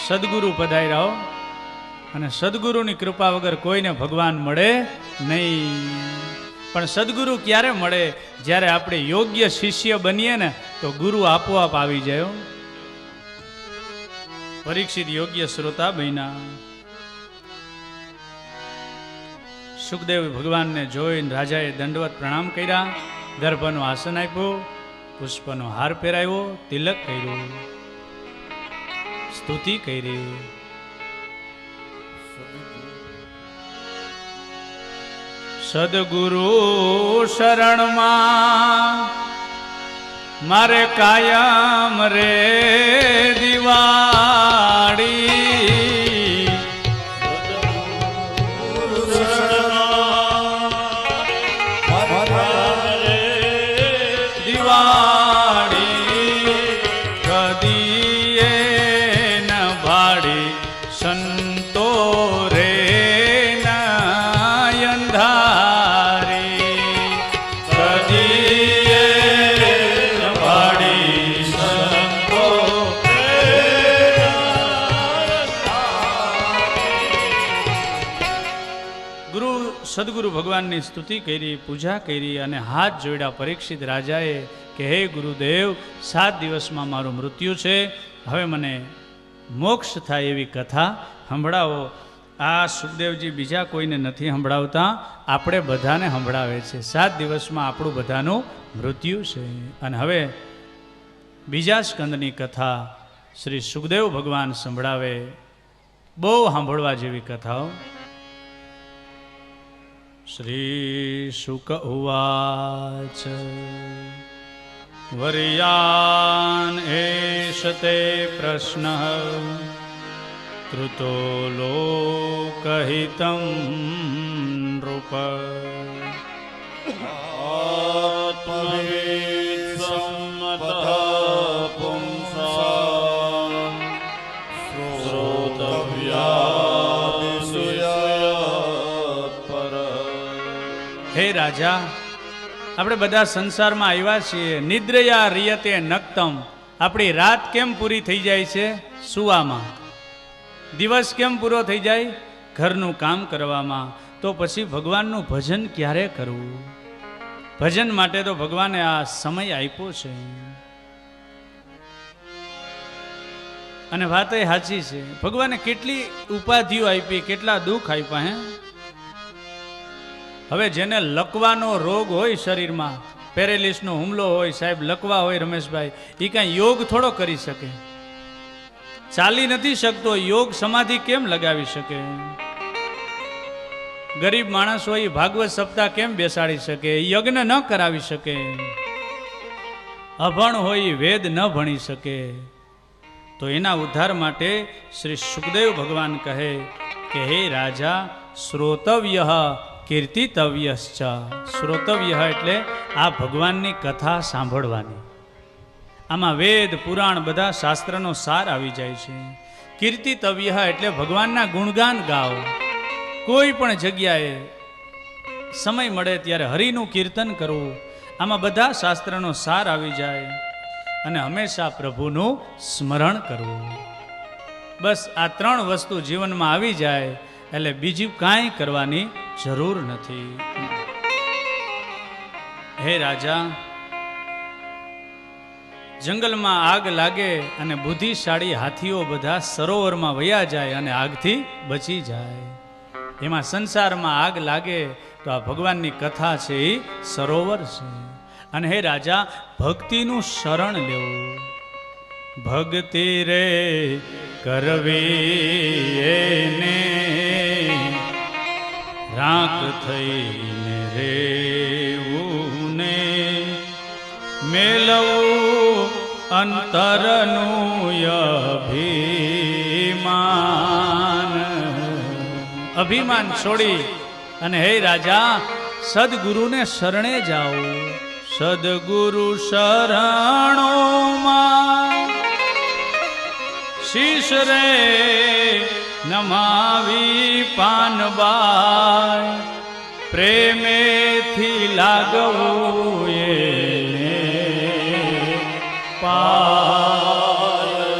સદગુરુ પધાર્યા અને સદગુરુની કૃપા વગર કોઈને ભગવાન મળે નહીં. પણ સદગુરુ ક્યારે મળે? જ્યારે આપણે યોગ્ય શિષ્ય બનીએ ને તો ગુરુ આપોઆપ આવી જાય. પરીક્ષિત યોગ્ય શ્રોતા બન્યા. સુખદેવ ભગવાનને જોઈને રાજાએ દંડવત પ્રણામ કર્યા, દર્ભનું આસન આપ્યું, પુષ્પનો હાર પહેરાવ્યો, તિલક કર્યું, સ્તુતિ કરી. સદગુરુ શરણમાં મારે કાયમ રે દિવાળી. સદગુરુ ભગવાનની સ્તુતિ કરી, પૂજા કરી અને હાથ જોડ્યા પરીક્ષિત રાજાએ કે હે ગુરુદેવ, 7 દિવસમાં મારું મૃત્યુ છે, હવે મને મોક્ષ થાય એવી કથા સંભળાવો. આ સુખદેવજી બીજા કોઈને નથી સંભળાવતા, આપણે બધાને સંભળાવે છે. 7 દિવસમાં આપણું બધાનું મૃત્યુ છે. અને હવે બીજા સ્કંદની કથા શ્રી સુખદેવ ભગવાન સંભળાવે. બહુ સાંભળવા જેવી કથાઓ. શ્રી શુક ઉવાચ વર્યાન એષ તે પ્રશ્ન કૃતો લોકહિતં નૃપ આત્મવિદ સમ્મતઃ પુંસાં શ્રોતવ્યા. હે રાજા, આપણે બધા સંસારમાં આવ્યા છીએ. નિદ્રયા રિયતે નક્તમ. આપણી રાત કેમ પૂરી થઈ જાય છે? સુવામાં. દિવસ કેમ પૂરો થઈ જાય? ઘરનું કામ કરવામાં. તો પછી ભગવાનનું ભજન ક્યારે કરવું? ભજન માટે તો ભગવાને આ સમય આપ્યો છે. અને વાત એ સાચી છે, ભગવાને કેટલી ઉપાધિઓ આપી, કેટલા દુઃખ આપ્યા. હે, હવે જેને લકવાનો રોગ હોય, શરીરમાં પેરેલિસનો હુમલો હોય, સાહેબ લકવા હોય, રમેશભાઈ, એ કાંઈ યોગ થોડો કરી શકે? ચાલી નથી શકતો, યોગ સમાધિ કેમ લગાવી શકે? ગરીબ માણસ હોય, ભાગવત સપ્તાહ કેમ બેસાડી શકે? યજ્ઞ ન કરાવી શકે. અભણ હોય, વેદ ન ભણી શકે. તો એના ઉદ્ધાર માટે શ્રી સુખદેવ ભગવાન કહે કે હે રાજા, શ્રોતવ્ય કીર્તિતવ્યશ્ચ. શ્રોતવ્ય એટલે આ ભગવાનની કથા સાંભળવાની. આમાં વેદ પુરાણ બધા શાસ્ત્રનો સાર આવી જાય છે. કીર્તિતવ્ય એટલે ભગવાનના ગુણગાન ગાઓ. કોઈ પણ જગ્યાએ સમય મળે ત્યારે હરિનું કીર્તન કરવું. આમાં બધા શાસ્ત્રનો સાર આવી જાય. અને હંમેશા પ્રભુનું સ્મરણ કરવું. બસ આ 3 વસ્તુ જીવનમાં આવી જાય એટલે બીજું કાંઈ કરવાની જરૂર નથી. હે રાજા, જંગલમાં આગ લાગે અને બુદ્ધિશાળી હાથીઓ બધા સરોવરમાં વયા જાય અને આગથી બચી જાય. એમાં સંસારમાં આગ લાગે તો આ ભગવાનની કથા છે એ સરોવર છે. અને હે રાજા, ભક્તિનું શરણ લેવું. ભક્તિ રે કરવી એને રાખ થઈને રેવું ને મેલવું અંતરનું અભિમાન. અભિમાન છોડી અને હે રાજા, સદગુરુને શરણે જાઓ. સદગુરુ શરણોમાં શીશ રે નમાવી પાનબાઈ. પ્રેમેથી લાગવું એને પાય.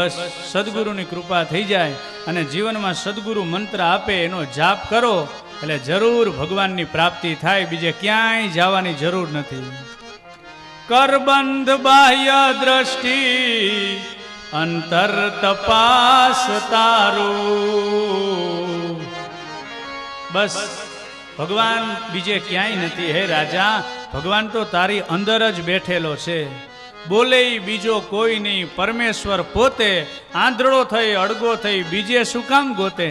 બસ સદગુરુની કૃપા થઈ જાય અને જીવનમાં સદગુરુ મંત્ર આપે એનો જાપ કરો એટલે જરૂર ભગવાનની પ્રાપ્તિ થાય, બીજે ક્યાંય જવાની જરૂર નથી. કરબંધ બાહ્ય દ્રષ્ટિ અંતર તપાસ તારું. બસ ભગવાન બીજે ક્યાંય નથી. હે રાજા, ભગવાન તો તારી અંદર જ બેઠેલો છે. બોલે બીજો કોઈ નહીં, પરમેશ્વર પોતે. આંધળો થઈ અડગો થઈ બીજે શું કામ ગોતે?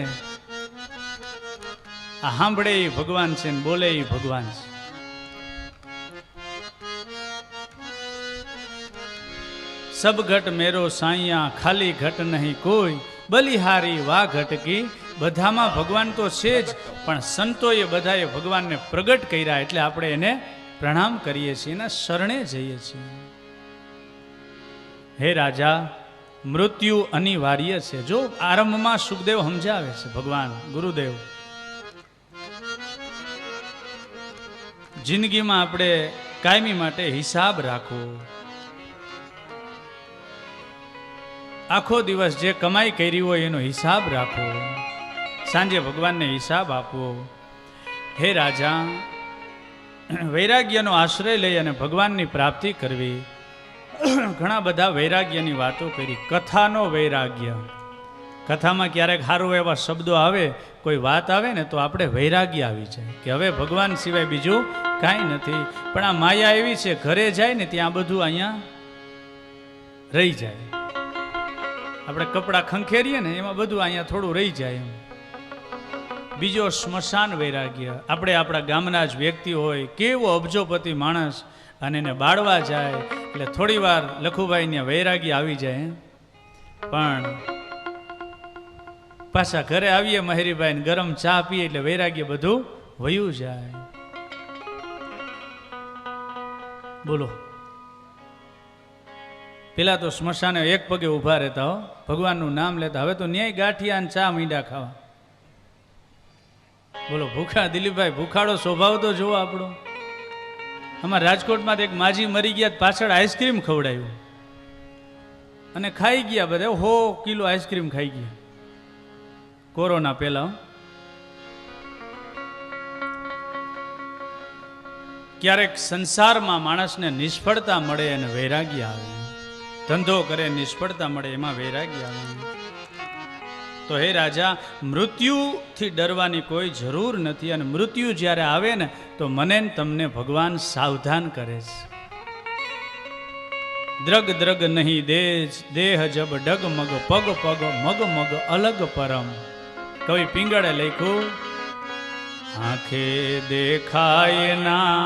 આ સાંભળે ભગવાન છે ને બોલે ભગવાન છે. સબ ઘટ મેરો સાઈયા, ખાલી ઘટ નહીં કોઈ, બલિહારી વા ઘટકી. બધામાં ભગવાન તો છે જ, પણ સંતોએ બધાએ ભગવાનને પ્રગટ કર્યા એટલે આપણે એને પ્રણામ કરીએ છીએ, એના શરણે જઈએ છીએ. હે રાજા, મૃત્યુ અનિવાર્ય છે. જો આરંભમાં સુખદેવ સમજાવે છે, ભગવાન ગુરુદેવ જિંદગીમાં આપણે કાયમી માટે હિસાબ રાખવો. આખો દિવસ જે કમાઈ કરી હોય એનો હિસાબ રાખવો, સાંજે ભગવાનને હિસાબ આપવો. હે રાજા, વૈરાગ્યનો આશ્રય લઈ અને ભગવાનની પ્રાપ્તિ કરવી. ઘણા બધા વૈરાગ્યની વાતો કરી. કથાનો વૈરાગ્ય, કથામાં ક્યારેક સારું એવા શબ્દો આવે, કોઈ વાત આવે ને તો આપણે વૈરાગ્ય આવી જાય કે હવે ભગવાન સિવાય બીજું કાંઈ નથી. પણ આ માયા એવી છે, ઘરે જાય ને ત્યાં બધું અહીંયા રહી જાય. આપણે કપડાં ખંખેરીએ ને એમાં બધું અહીંયા થોડું રહી જાય એમ. બીજો સ્મશાન વૈરાગ્ય, આપણે આપણા ગામના જ વ્યક્તિ હોય, કેવો અબજોપતિ માણસ, અને એને બાળવા જાય એટલે થોડી વાર લખુભાઈને વૈરાગ્ય આવી જાય, પણ પાછા ઘરે આવીએ મહેરીભાઈ ગરમ ચા પીએ એટલે વૈરાગ્ય બધું વયું જાય. બોલો, પેલા તો સ્મશાને એક પગે ઊભા રહેતા હો, ભગવાનનું નામ લેતા. હવે તો ન્યાય ગાંઠિયા અને ચા મીંડા ખાવા. બોલો, ભૂખા દિલીપભાઈ, ભૂખાડો સ્વભાવ તો જોવો આપણો. અમારા રાજકોટમાં એક માજી મરી ગયા, પાછળ આઈસ્ક્રીમ ખવડાવ્યું અને ખાઈ ગયા બધા. 100 કિલો આઈસ્ક્રીમ ખાઈ ગયા કોરોના પહેલા. ક્યારેક સંસારમાં માણસને નિષ્ફળતા મળે અને વૈરાગ્ય આવે, ધંધો કરે નિષ્ફળતા મળે એમાં વૈરાગ્ય આવે. તો હે રાજા, મૃત્યુથી ડરવાની કોઈ જરૂર નથી. અને મૃત્યુ જ્યારે આવે ને તો મને તમને ભગવાન સાવધાન કરે છે. દ્રગ દ્રગ નહીં દેહ જબ ડગમગ, પગ પગ મગ મગ અલગ પરમ. કવિ પિંગળે લખ્યું, આંખે દેખાય ના.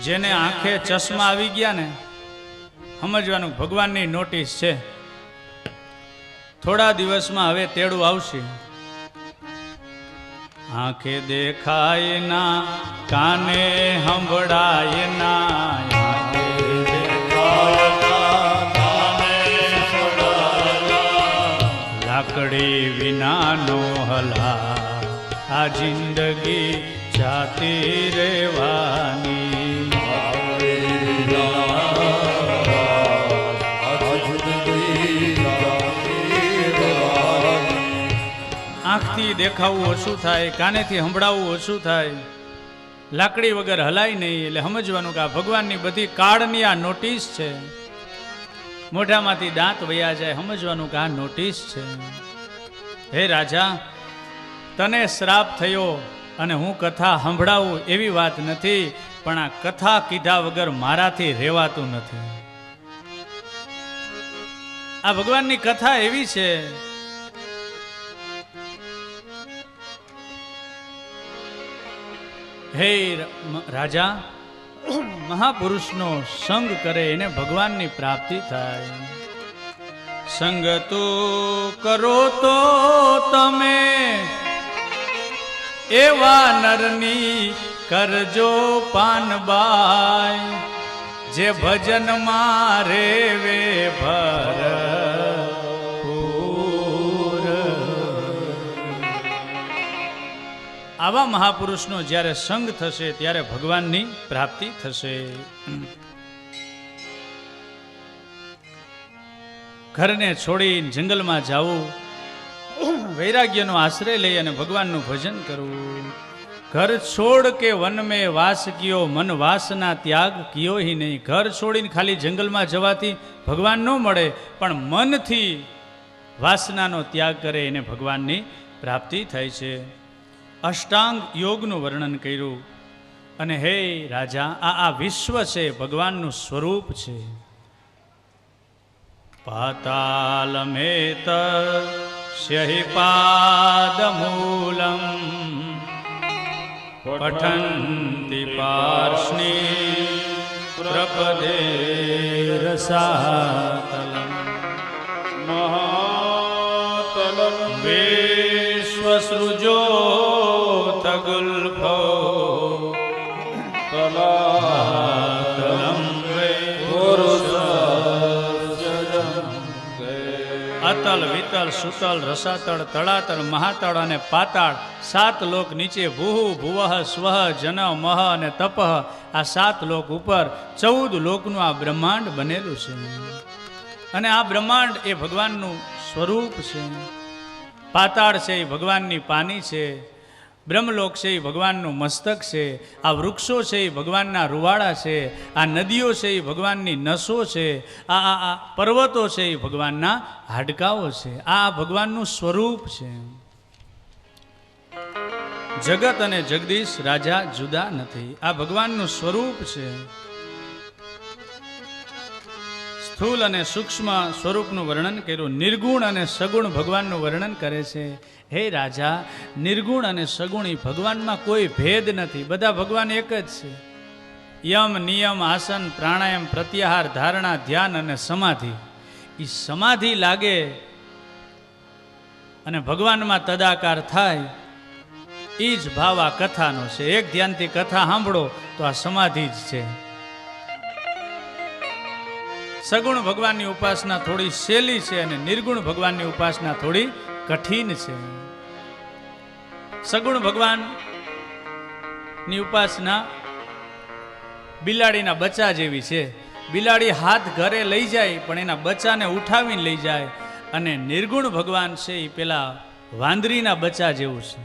જેને આંખે ચશ્મા આવી ગયા ને સમજવાનું ભગવાનની નોટિસ છે. થોડા દિવસમાં હવે તેડું આવશે. આંખે દેખાય ના, કાને સંભળાય ના, લાકડી વિનાનો હલા, આ જિંદગી જાતી રહેવાની. આંખથી દેખાવું ઓછું થાય, કાનેથી સંભળાવવું ઓછું થાય, લાકડી વગર હલાય નહીં. એટલે સમજવાનું કે આ ભગવાનની બધી કાળની આ નોટિસ છે. મોઢામાંથી દાંત વયા જાય, સમજવાનું કે આ નોટિસ છે. હે રાજા, તને શ્રાપ થયો અને હું કથા સંભળાવું એવી વાત નથી, પણ આ કથા કીધા વગર મારાથી રહેવાતું નથી. આ ભગવાનની કથા એવી છે, હે રાજા, મહાપુરુષનો સંગ કરે એને ભગવાનની પ્રાપ્તિ થાય. સંગ તો કરો તો તમે એવા નરની કરજો પાનબાઈ, જે ભજનમાં રેવે ભરપૂર. આવા મહાપુરુષનો જ્યારે સંગ થશે ત્યારે ભગવાનની પ્રાપ્તિ થશે. ઘરને છોડીને જંગલમાં જવું, વૈરાગ્યનો આશ્રય લઈ અને ભગવાનનું ભજન કરવું. ઘર છોડ કે વન મેં વાસ કિયો, મન વાસના ત્યાગ કિયો હી નહીં. ઘર છોડીને ખાલી જંગલમાં જવાથી ભગવાન ન મળે, પણ મનથી વાસનાનો ત્યાગ કરે એને ભગવાનની પ્રાપ્તિ થાય છે. અષ્ટાંગ યોગનું વર્ણન કર્યું. અને હે રાજા, આ વિશ્વ છે ભગવાનનું સ્વરૂપ છે. પાતાલમેત સ્યહિ પાદમૂલમ પઠન્તિ પાર્ષ્ણી પ્રપદે રસાતલમ મહાતલમ વિશ્વસૃજોતગુલ્ફો તલાતલમ અતલ વિતલ સુતલ રસાતળ તળાતળ મહાતળ અને પાતાળ, 7 લોક નીચે ભૂહુ ભુવઃ સ્વઃ જન મહ અને તપઃ, આ 7 લોક ઉપર 14 લોકનું આ બ્રહ્માંડ બનેલું છે. અને આ બ્રહ્માંડ એ ભગવાનનું સ્વરૂપ છે. પાતાળ છે એ ભગવાનની પાની છે, બ્રહ્મલોક છે એ ભગવાનનું મસ્તક છે, આ વૃક્ષો છે એ ભગવાનના રૂવાડા છે, આ નદીઓ છે એ ભગવાનની નસો છે, આ પર્વતો છે એ ભગવાનના હાડકાઓ છે. આ ભગવાનનું સ્વરૂપ છે. જગત અને જગદીશ રાજા જુદા નથી, આ ભગવાનનું સ્વરૂપ છે. સ્થૂલ અને સૂક્ષ્મ સ્વરૂપનું વર્ણન કર્યું. નિર્ગુણ અને સગુણ ભગવાનનું વર્ણન કરે છે. હે રાજા, નિર્ગુણ અને સગુણ એ ભગવાનમાં કોઈ ભેદ નથી, બધા ભગવાન એક જ છે. યમ નિયમ આસન પ્રાણાયામ પ્રત્યાહાર ધારણા ધ્યાન અને સમાધિ, એ સમાધિ લાગે અને ભગવાનમાં તદાકાર થાય, એ જ ભાવ આ કથાનો છે. એક ધ્યાનથી કથા સાંભળો તો આ સમાધિ જ છે. સગુણ ભગવાનની ઉપાસના થોડી સહેલી છે અને નિર્ગુણ ભગવાનની ઉપાસના થોડી કઠિન છે. સગુણ ભગવાનની ઉપાસના બિલાડીના બચ્ચા જેવી છે. બિલાડી હાથ ઘરે લઈ જાય પણ એના બચ્ચાને ઉઠાવીને લઈ જાય, અને નિર્ગુણ ભગવાન છે એ પેલા વાંદરીના બચ્ચા જેવું છે.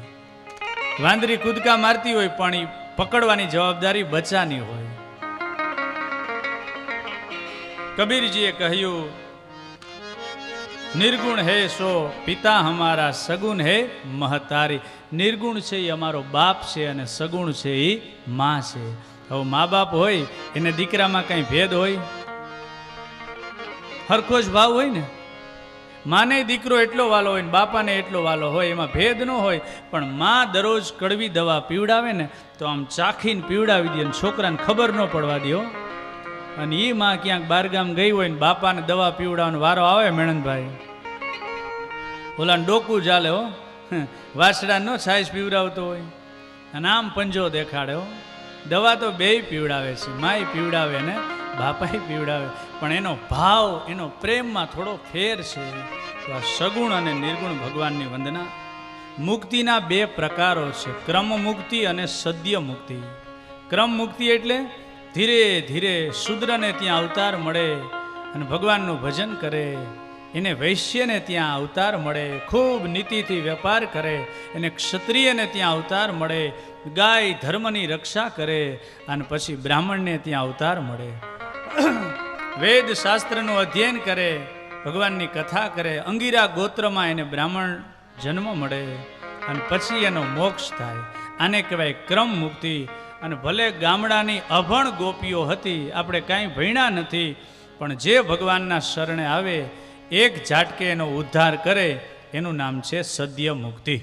વાંદરી કૂદકા મારતી હોય પણ એ પકડવાની જવાબદારી બચ્ચાની હોય. કબીરજીએ કહ્યું, નિર્ગુણ હે સો પિતા હમારા, સગુણ હે મહતારી. નિર્ગુણ છે એ અમારો બાપ છે અને સગુણ છે એ માં છે. હવે મા બાપ હોય એને દીકરામાં કઈ ભેદ હોય? હરખો જ ભાવ હોય ને. માને દીકરો એટલો વાલો હોય ને બાપાને એટલો વાલો હોય, એમાં ભેદ ન હોય. પણ માં દરરોજ કડવી દવા પીવડાવે ને તો આમ ચાખીને પીવડાવી દે, છોકરાને ખબર ન પડવા દે. અને એ માં ક્યાંક બારગામ ગઈ હોય ને બાપાને દવા પીવડાવવાનો વારો આવે મેણનભાઈ, ઓલા ડોકું ચાલે હો, વાસડા નો છાશ પીવડાવતો હોય અને આમ પંજો દેખાડે હો. દવા તો બેય પીવડાવે છે, માય પીવડાવે ને બાપાએ પીવડાવે, પણ એનો ભાવ એનો પ્રેમમાં થોડો ફેર છે. તો આ સગુણ અને નિર્ગુણ ભગવાનની વંદના. મુક્તિના 2 પ્રકારો છે, ક્રમ મુક્તિ અને સદ્ય મુક્તિ. ક્રમ મુક્તિ એટલે ધીરે ધીરે શૂદ્રને ત્યાં અવતાર મળે અને ભગવાનનું ભજન કરે, એને વૈશ્યને ત્યાં અવતાર મળે, ખૂબ નીતિથી વેપાર કરે, એને ક્ષત્રિયને ત્યાં અવતાર મળે, ગાય ધર્મની રક્ષા કરે, અને પછી બ્રાહ્મણને ત્યાં અવતાર મળે. વેદ શાસ્ત્રનું અધ્યયન કરે, ભગવાનની કથા કરે, અંગીરા ગોત્રમાં એને બ્રાહ્મણ જન્મ મળે અને પછી એનો મોક્ષ થાય. આને કહેવાય ક્રમ મુક્તિ. અને ભલે ગામડાની અભણ ગોપીઓ હતી, આપણે કાંઈ ભણ્યા નથી, પણ જે ભગવાનના શરણે આવે એક ઝાટકે એનો ઉદ્ધાર કરે, એનું નામ છે સદ્ય મુક્તિ.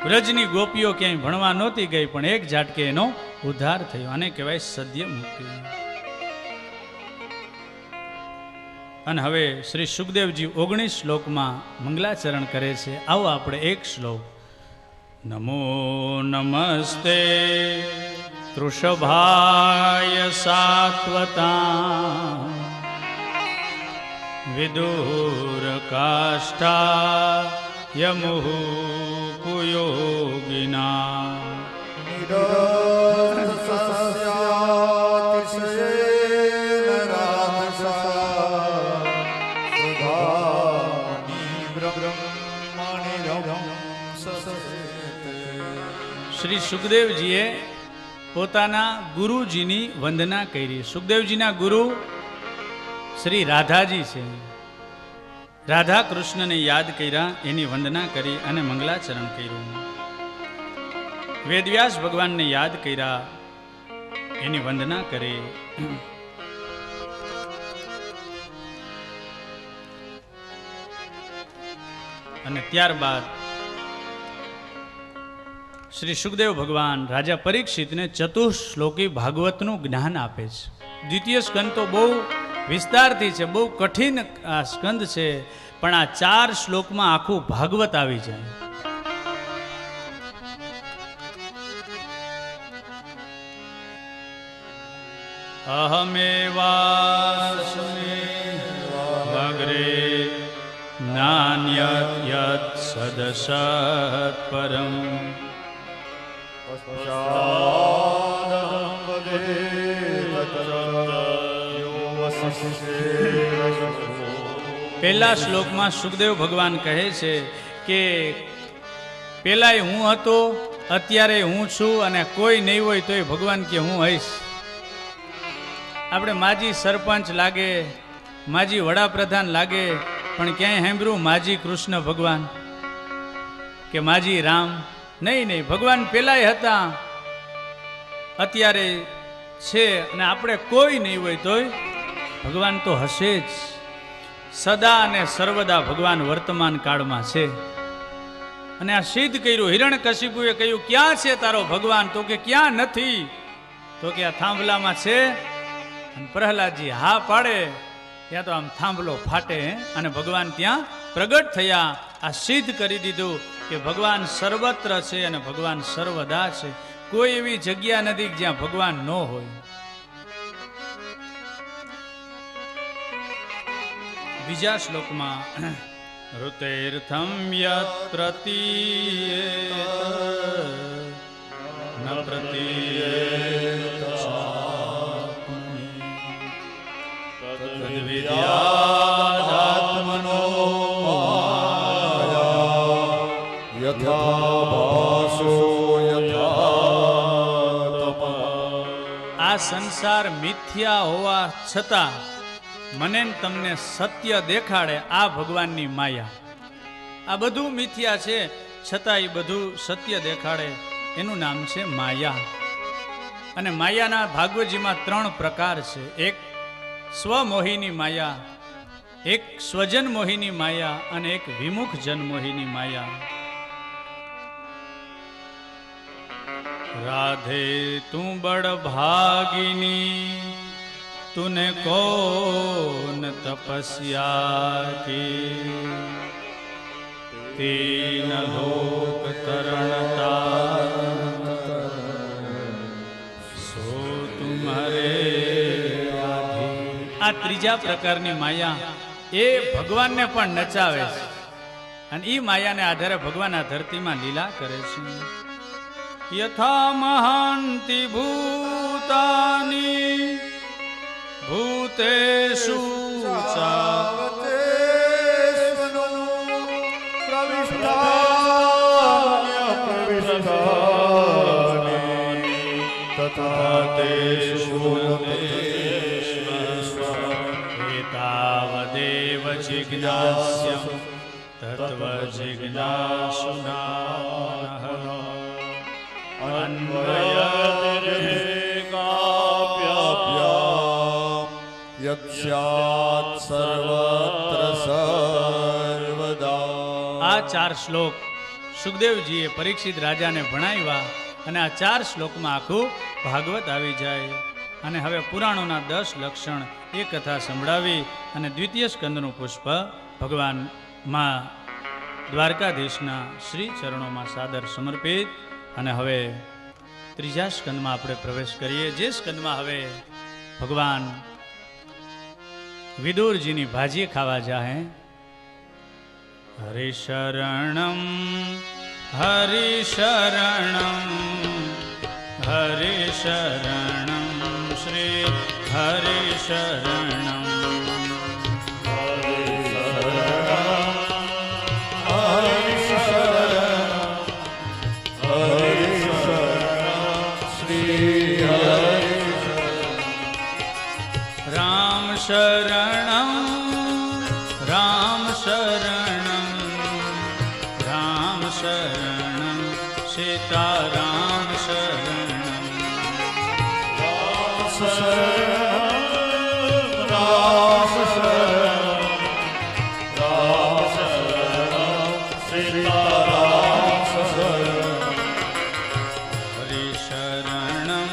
વ્રજની ગોપીઓ ક્યાંય ભણવા નહોતી ગઈ પણ એક ઝાટકે એનો ઉદ્ધાર થયો, આને કહેવાય સદ્ય મુક્તિ. અને હવે શ્રી સુખદેવજી 19 શ્લોકમાં મંગલાચરણ કરે છે. આવો આપણે એક શ્લોક. નમો નમસ્તે તૃષભાય સાત્વતા વિદુર કાષ્ઠા યમુઃ કુયોગિના સુખદેવજીએ પોતાના ગુરુજીની વંદના કરી. સુખદેવજીના ગુરુ શ્રી રાધાજી છે. રાધા કૃષ્ણને યાદ કર્યા, એની વંદના કરી અને મંગલાચરણ કર્યું. વેદવ્યાસ ભગવાનને યાદ કર્યા, એની વંદના કરી. અને ત્યારબાદ શ્રી સુખદેવ ભગવાન રાજા પરીક્ષિતને ચતુશ્લોકી ભાગવતનું જ્ઞાન આપે છે. દ્વિતીય સ્કંદ તો બહુ વિસ્તારથી છે, બહુ કઠિન આ સ્કંદ છે, પણ આ 4 શ્લોકમાં આખું ભાગવત આવી જાય. અહમેવાસ્મે ભગ્રે નાન્યત યત સદસત પરમ પહેલા શ્લોકમાં સુખદેવ ભગવાન કહે છે કે પેલાય હું હતો, અત્યારે હું છું, અને કોઈ નહીં હોય તોય ભગવાન કે હું હઈશ. આપણે માજી સરપંચ લાગે, માજી વડાપ્રધાન લાગે, પણ ક્યાંય સાંભળ્યું માજી કૃષ્ણ ભગવાન કે માજી રામ? નહીં નહીં, ભગવાન પેલાય હતા, અત્યારે છે, અને આપણે કોઈ નહીં હોય તોય ભગવાન તો હશે જ. સદા અને સર્વદા ભગવાન વર્તમાન કાળમાં છે. અને આ સિદ્ધ કર્યું. હિરણ્યકશિપુએ કહ્યું ક્યાં છે તારો ભગવાન? તો કે ક્યાં નથી, તો કે આ થાંભલામાં છે. અને પ્રહલાદજી હા પાડે ત્યાં તો આમ થાંભલો ફાટે અને ભગવાન ત્યાં પ્રગટ થયા. આ સિદ્ધ કરી દીધું કે ભગવાન સર્વત્ર છે અને ભગવાન સર્વદા છે. કોઈ એવી જગ્યા નથી જ્યાં ભગવાન ન હોય. બીજા શ્લોકમાં ઋતેર્થમ યત્ર ન પ્રતીયેત તદ્વિદ્યાત્મનો યથા ભાસો યથા તપઃ. આ સંસાર મિથ્યા હોવા છતાં મને તમને સત્ય દેખાડે આ ભગવાનની માયા. આ બધું મિથ્યા છે છતાં એ બધું સત્ય દેખાડે, એનું નામ છે માયા. અને માયાના ભાગવતજીમાં 3 પ્રકાર છે. એક સ્વમોહિની માયા, એક સ્વજન મોહિની માયા, અને એક વિમુખ જન મોહિની માયા. રાધે તું બડ ભાગિની तूने कौन तपस्या की, तीन लोक तरणता सो तुम्हारे आधी. આ ત્રીજા પ્રકારની માયા એ ભગવાનને પણ નચાવે છે, અને એ માયાને આધારે ભગવાન આ ધરતીમાં લીલા કરે છે. યથા મહાંતિ ભૂતાની ભૂતેષુ ચાવતેષ્વનો પ્રવિષ્ટાન્યપ્રવિષ્ટાનિ તથા તેષુ એતાવદેવ જિજ્ઞાસ્યં તત્વ જિજ્ઞાસુનાઃ સર્વત્ર સર્વદા. આ 4 શ્લોક સુખદેવજીએ પરીક્ષિત રાજાને ભણાવ્યા, અને આ 4 શ્લોકમાં આખું ભાગવત આવી જાય. અને હવે પુરાણોના 10 લક્ષણ એ કથા સંભળાવી અને દ્વિતીય સ્કંદનું પુષ્પ ભગવાન માં દ્વારકાધીશના શ્રી ચરણોમાં સાદર સમર્પિત. અને હવે ત્રીજા સ્કંદમાં આપણે પ્રવેશ કરીએ, જે સ્કંદમાં હવે ભગવાન વિદુરજીની ભાજી ખાવા જાહે. હરિશરણમ હરિશરણમ હરિશરણમ શ્રી હરિશરણમ હરિશરણમ શરણં રામ શરણં રામ શરણં સીતારામ શરણં રામ શરણં રામ શરણં રામ શરણં સીતારામ શરણં હરિ શરણં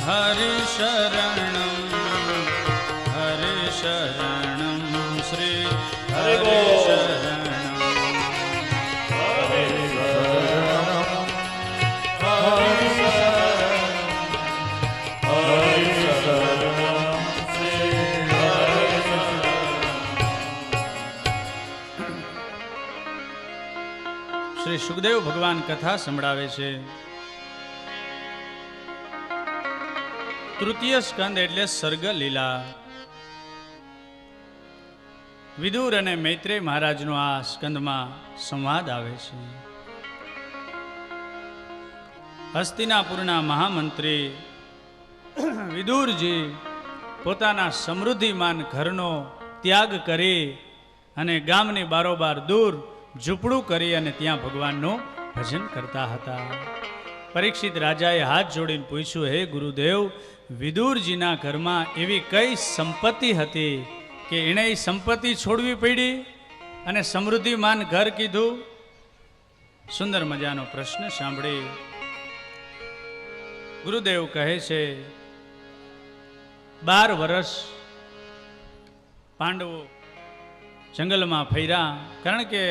હરિ શરણં હરિ શરણં શ્રી હરિ હરિ બોલ. શરણં હરિ શરણં હરિ શરણં હરિ શરણં શ્રી હરિ શરણં શ્રી સુખદેવ ભગવાન કથા સંભળાવે છે. તૃતીય સ્કંદ એટલે સર્ગ લીલા. વિદુર અને મૈત્રેય મહારાજનો આ સ્કંદમાં સંવાદ આવે છે. હસ્તિનાપુરના મહામંત્રી વિદુરજી પોતાના સમૃદ્ધિમાન ઘરનો ત્યાગ કરી અને ગામની બારોબાર દૂર ઝૂંપડું કરી અને ત્યાં ભગવાનનું ભજન કરતા હતા. પરીક્ષિત રાજાએ હાથ જોડીને પૂછ્યું, હે ગુરુદેવ, વિદુરજીના ઘરમાં એવી કઈ સંપત્તિ હતી કે એણે એ સંપત્તિ છોડવી પડી અને સમૃદ્ધિમાન ઘર કીધું? સુંદર મજાનો પ્રશ્ન સાંભળી ગુરુદેવ કહે છે, 12 વર્ષ પાંડવો જંગલમાં ફર્યા, કારણ કે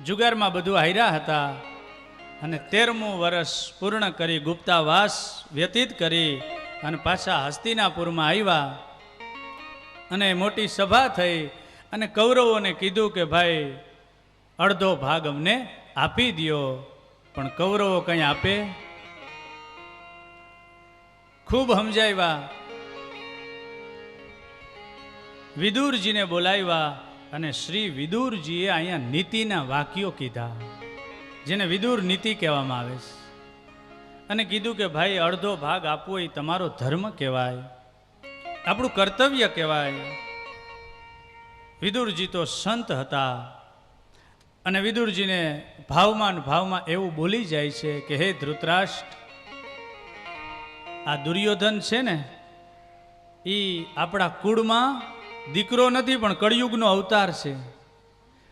જુગારમાં બધું હાર્યા હતા, અને 13મું વર્ષ પૂર્ણ કરી ગુપ્તાવાસ વ્યતીત કરી અને પાછા હસ્તિનાપુરમાં આવ્યા અને મોટી સભા થઈ અને કૌરવોને કીધું કે ભાઈ અડધો ભાગ અમને આપી દ્યો. પણ કૌરવો કંઈ આપે? ખૂબ સમજાવ્યા, વિદુરજીને બોલાવ્યા અને શ્રી વિદુરજીએ અહીંયા નીતિના વાક્યો કીધા, જેને વિદુર નીતિ કહેવામાં આવે છે, અને કીધું કે ભાઈ અડધો ભાગ આપવો એ તમારો ધર્મ કહેવાય, આપણું કર્તવ્ય કહેવાય. વિદુરજી તો સંત હતા અને વિદુરજીને ભાવમાં એવું બોલી જાય છે કે હે ધૃતરાષ્ટ્ર, આ દુર્યોધન છે ને એ આપણા કુળમાં દીકરો નથી પણ કળિયુગનો અવતાર છે,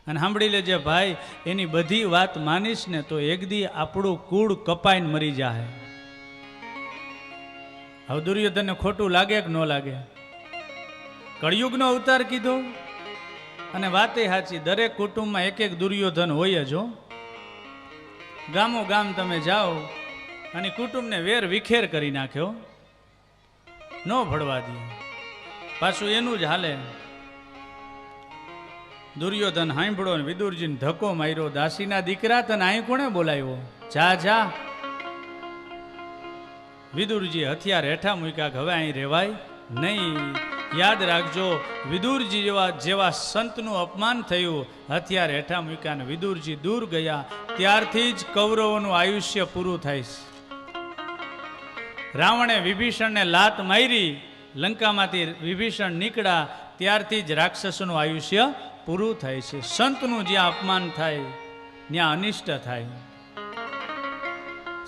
અને સાંભળી લેજે ભાઈ, એની બધી વાત માનીશ ને તો એક દી આપણું કુળ કપાઈને મરી જાય. હવે દુર્યોધનને ખોટું લાગે કે ન લાગે? કળિયુગનો અવતાર કીધો અને વાતે સાચી, દરેક કુટુંબમાં એક એક દુર્યોધન હોય જ. ગામો ગામ તમે જાઓ અને કુટુંબને વેર વિખેર કરી નાખ્યો, ન ભળવા દે, પાછું એનું જ હાલે. દુર્યોધન સાંભળો ને વિદુરજીને ધક્કો માર્યો, દાસીના દીકરા તને અહીં કોણે બોલાવ્યો? જા જા. વિદુરજી હથિયાર હેઠા મૂક્યા કે હવે અહીં રહેવાય નહીં. યાદ રાખજો, વિદુરજી જેવા સંતનું અપમાન થયું, હથિયાર હેઠા મૂક્યા ને વિદુરજી દૂર ગયા, ત્યારથી જ કૌરવોનું આયુષ્ય પૂરું થાય છે. રાવણે વિભીષણને લાત મારી, લંકામાંથી વિભીષણ નીકળ્યા, ત્યારથી જ રાક્ષસોનું આયુષ્ય પૂરું થાય છે. સંતનું જ્યાં અપમાન થાય ત્યાં અનિષ્ટ થાય.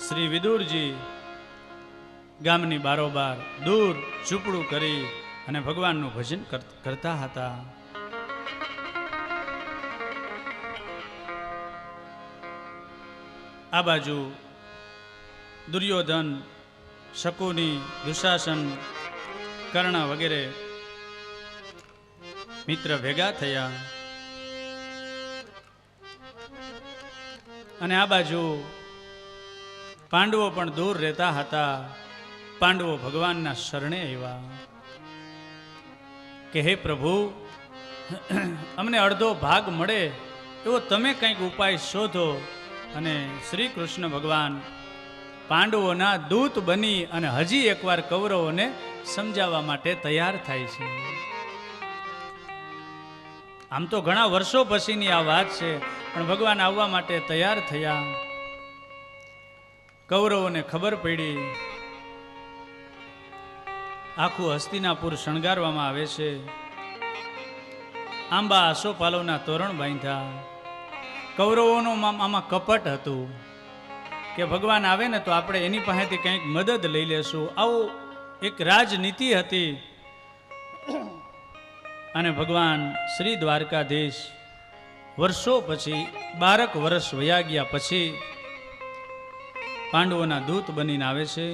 શ્રી વિદુરજી ગામની બારોબાર દૂર ઝૂંપડું કરી અને ભગવાનનું ભજન કરતા હતા. આ બાજુ દુર્યોધન, શકુની, દુશાસન, કર્ણ વગેરે મિત્ર ભેગા થયા, અને આ બાજુ પાંડવો પણ દૂર રહેતા હતા. પાંડવો ભગવાનના શરણે આવ્યા કે હે પ્રભુ, અમને અડધો ભાગ મળે એવો તમે કંઈક ઉપાય શોધો. અને શ્રી કૃષ્ણ ભગવાન પાંડવોના દૂત બની અને હજી એકવાર કૌરવોને સમજાવવા માટે તૈયાર થાય છે. આમ તો ઘણા વર્ષો પછીની આ વાત છે, પણ ભગવાન આવવા માટે તૈયાર થયા. કૌરવોને ખબર પડી આખું હસ્તિનાપુર શણગારવામાં આવે છે. આંબા આસોપાલવના તોરણ બાંધ્યા. કૌરવોનું આમાં કપટ હતું કે ભગવાન આવે ને તો આપણે એની પાસેથી કંઈક મદદ લઈ લેશું, આવું એક રાજનીતિ હતી. અને ભગવાન શ્રી દ્વારકાધીશ વર્ષો પછી 12 વર્ષ વયા ગયા પછી પાંડવોના દૂત બનીને આવે છે.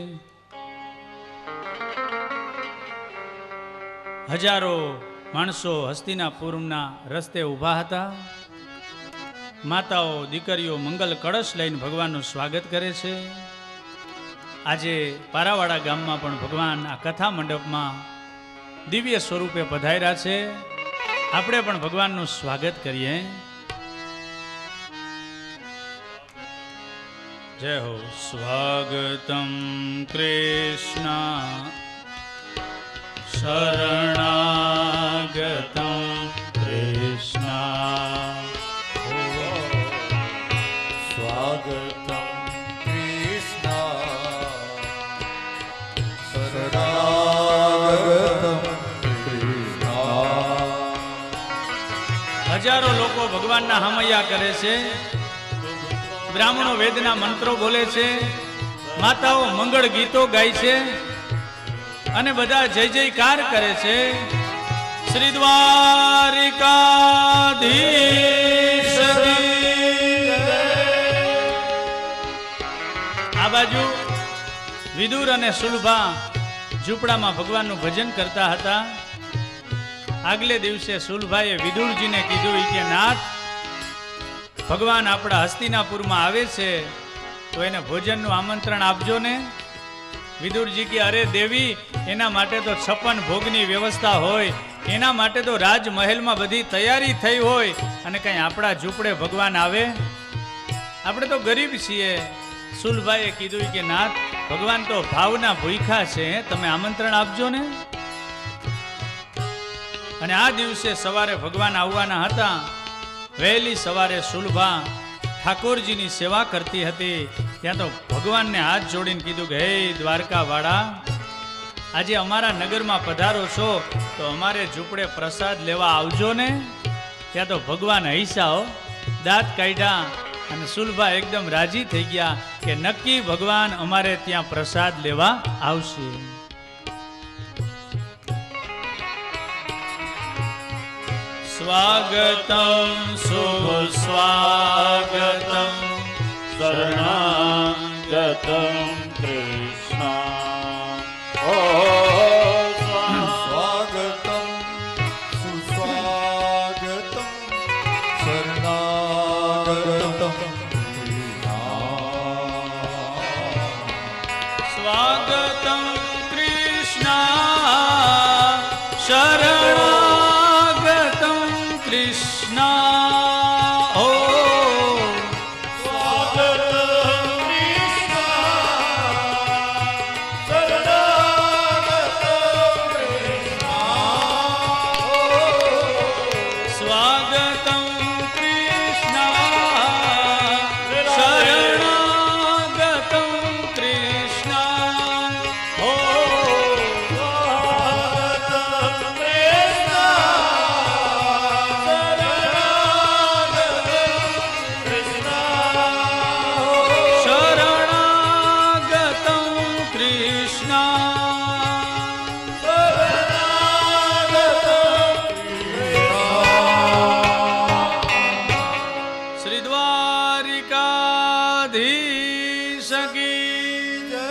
હજારો માણસો હસ્તિનાપુરના રસ્તે ઊભા હતા. માતાઓ દીકરીઓ મંગલ કળશ લઈને ભગવાનનું સ્વાગત કરે છે. આજે પારાવાડા ગામમાં પણ ભગવાન આ કથા મંડપમાં દિવ્ય સ્વરૂપે પધાર્યા છે. આપણે પણ ભગવાનનું સ્વાગત કરીએ. જય હો. સ્વાગતમ કૃષ્ણ શરણાગતમ કૃષ્ણ. સ્વાગતમ કૃષ્ણ શરણાગતમ કૃષ્ણ. હજારો લોકો ભગવાનના હમૈયા કરે છે. બ્રાહ્મણો વેદના મંત્રો બોલે છે. માતાઓ મંગળ ગીતો ગાય છે અને બધા જય જયકાર કરે છે. શ્રી દ્વારિકાધીશ આ બાજુ વિદુર અને સુલભા ઝૂંપડામાં ભગવાનનું ભજન કરતા હતા. આગલે દિવસે સુલભાએ વિદુરજીને કીધું કે નાથ, ભગવાન આપણા હસ્તિનાપુરમાં આવે છે તો એને ભોજનનું આમંત્રણ આપજો ને. વિદુરજી કે અરે દેવી, એના માટે તો 56 ભોગની વ્યવસ્થા હોય, એના માટે તો રાજમહેલમાં બધી તૈયારી થઈ હોય, અને કંઈ આપણા ઝૂંપડે ભગવાન આવે? આપણે તો ગરીબ છીએ. સુલભાઈએ કીધું કે નાથ, ભગવાન તો ભાવના ભૂખ્યા છે, તમે આમંત્રણ આપજો ને. અને આ દિવસે સવારે ભગવાન આવવાના હતા. વહેલી સવારે સુલભા ઠાકોરજીની સેવા કરતી હતી. ત્યાં તો ભગવાનને હાથ જોડીને કીધું કે હે દ્વારકાવાળા, આજે અમારા નગરમાં પધારો છો તો અમારે ઝૂંપડે પ્રસાદ લેવા આવજો ને. ત્યાં તો ભગવાન હૈસાઓ દાંત કાઢ્યા અને સુલભા એકદમ રાજી થઈ ગયા કે નક્કી ભગવાન અમારે ત્યાં પ્રસાદ લેવા આવશે. સ્વાગતમ શુભ સ્વાગતમ શરણાગતમ કૃષ્ણ. સ્વાગતમ સુસ્વાગતમ શરણાગતમ કૃષ્ણ. સ્વાગતમ કૃષ્ણ શરણાગતમ કૃષ્ણ. ઓ સ્વાગતમ કૃષ્ણ શરણાગતમ કૃષ્ણ. ઓ શરણાગતમ કૃષ્ણ. શ્રી દ્વારિકાધીશ કી જય.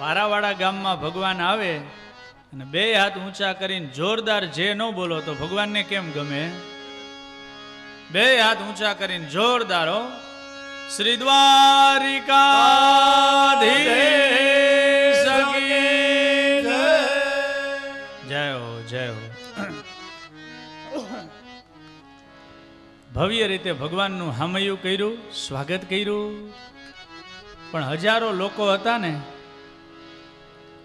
પારાવાડા ગામમાં ભગવાન આવે અને 2 હાથ ઊંચા કરીને જોરદાર જે ન બોલો તો ભગવાનને કેમ ગમે? 2 હાથ ઊંચા કરીને જોરદાર હો. શ્રી દ્વારિકાધીશ કી જય. જય હો, જય હો. ભવ્ય રીતે ભગવાનનું હામૈયું કર્યું, સ્વાગત કર્યું. પણ હજારો લોકો હતા ને,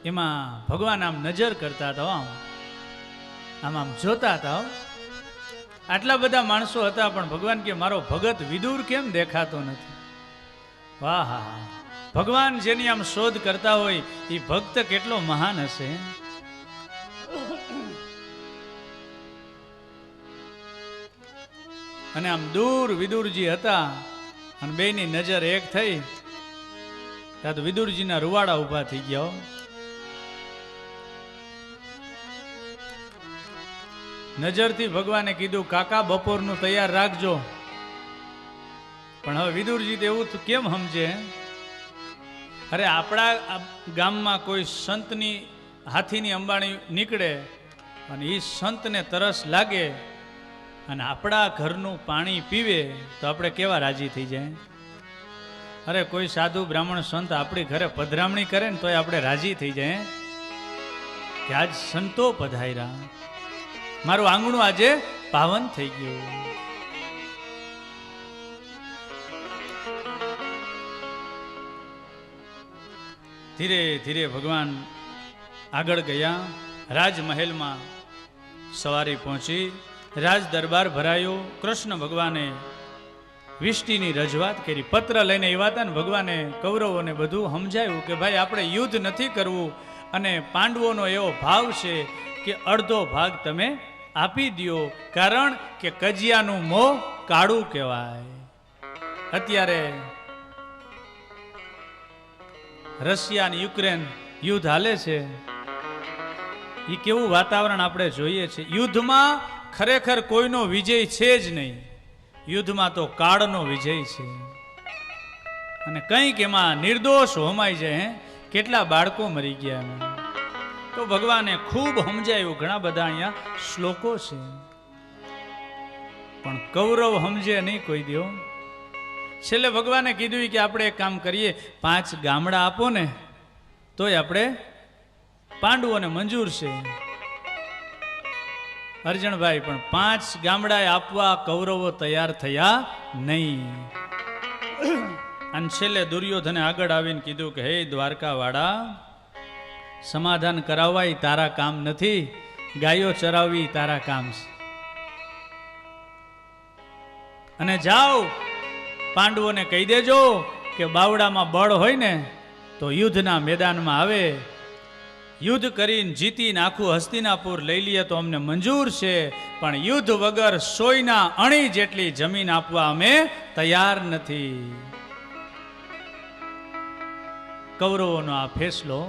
એમાં ભગવાન આમ નજર કરતા હતા, આમ જોતા હતા. આટલા બધા માણસો હતા પણ ભગવાન કે મારો ભગત વિદુર કેમ દેખાતો નથી? વાહ, ભગવાન જેની આમ શોધ કરતા હોય એ ભક્ત કેટલો મહાન હશે. અને આમ દૂર વિદુરજી હતા અને બેની નજર એક થઈ ત્યાં તો વિદુરજીના રૂવાડા ઊભા થઈ ગયા. નજરથી ભગવાને કીધું કાકા બપોરનું તૈયાર રાખજો. પણ હવે વિદુરજી તો એવું કેમ સમજે? અરે આપણા ગામમાં કોઈ સંતની હાથીની અંબાણી નીકળે અને એ સંતને તરસ લાગે અને આપણા ઘરનું પાણી પીવે તો આપણે કેવા રાજી થઈ જાય? અરે કોઈ સાધુ બ્રાહ્મણ સંત આપણી ઘરે પધરામણી કરે ને તોય આપણે રાજી થઈ જાય કે આજ સંતો પધાર્યા, મારું આંગણું આજે પાવન થઈ ગયું. ધીરે ધીરે ભગવાન આગળ ગયા. રાજમહેલમાં સવારી પહોંચી, રાજ દરબાર ભરાયો. કૃષ્ણ ભગવાને વિષ્ટિની રજૂઆત કરી, પત્ર લઈને આવ્યા હતા ને ભગવાને કૌરવોને બધું સમજાયું કે ભાઈ આપણે યુદ્ધ નથી કરવું અને પાંડવોનો એવો ભાવ છે કે અડધો ભાગ તમે આપી દો, કારણ કે કજિયાનું મોં કાળું કહેવાય. અત્યારે રશિયા અને યુક્રેન યુદ્ધ હાલે છે. એ કેવું વાતાવરણ આપણે જોઈએ છે. યુદ્ધમાં ખરેખર કોઈનો વિજય છે જ નહીં. યુદ્ધમાં તો કાળનો વિજય છે. અને કંઈક એમાં નિર્દોષ હોમાઈ જાય. કેટલા બાળકો મરી ગયા એમાં. તો ભગવાને ખૂબ સમજાયું. ઘણા બધા અહીંયા શ્લોકો છે, પણ કૌરવ સમજે નહીં કોઈ દો. છેલ્લે ભગવાને કીધું કે આપણે એક કામ કરીએ, 5 ગામડા આપો ને તોય આપણે પાંડવોને મંજૂર છે. અર્જણભાઈ પણ 5 ગામડા આપવા કૌરવો તૈયાર થયા નહીં. અને છેલ્લે દુર્યોધને આગળ આવીને કીધું કે હે દ્વારકા વાળા, સમાધાન કરાવવા એ તારા કામ નથી, ગાયો ચરાવવી તારા કામ છે. અને જાઓ પાંડવોને કહી દેજો કે બાવડામાં બળ હોય ને તો યુદ્ધના મેદાનમાં આવે, યુદ્ધ કરીને જીતીને આખું હસ્તિનાપુર લઈ લઈએ તો અમને મંજૂર છે, પણ યુદ્ધ વગર સોયના અણી જેટલી જમીન આપવા અમે તૈયાર નથી. કૌરવોનો આ ફેસલો.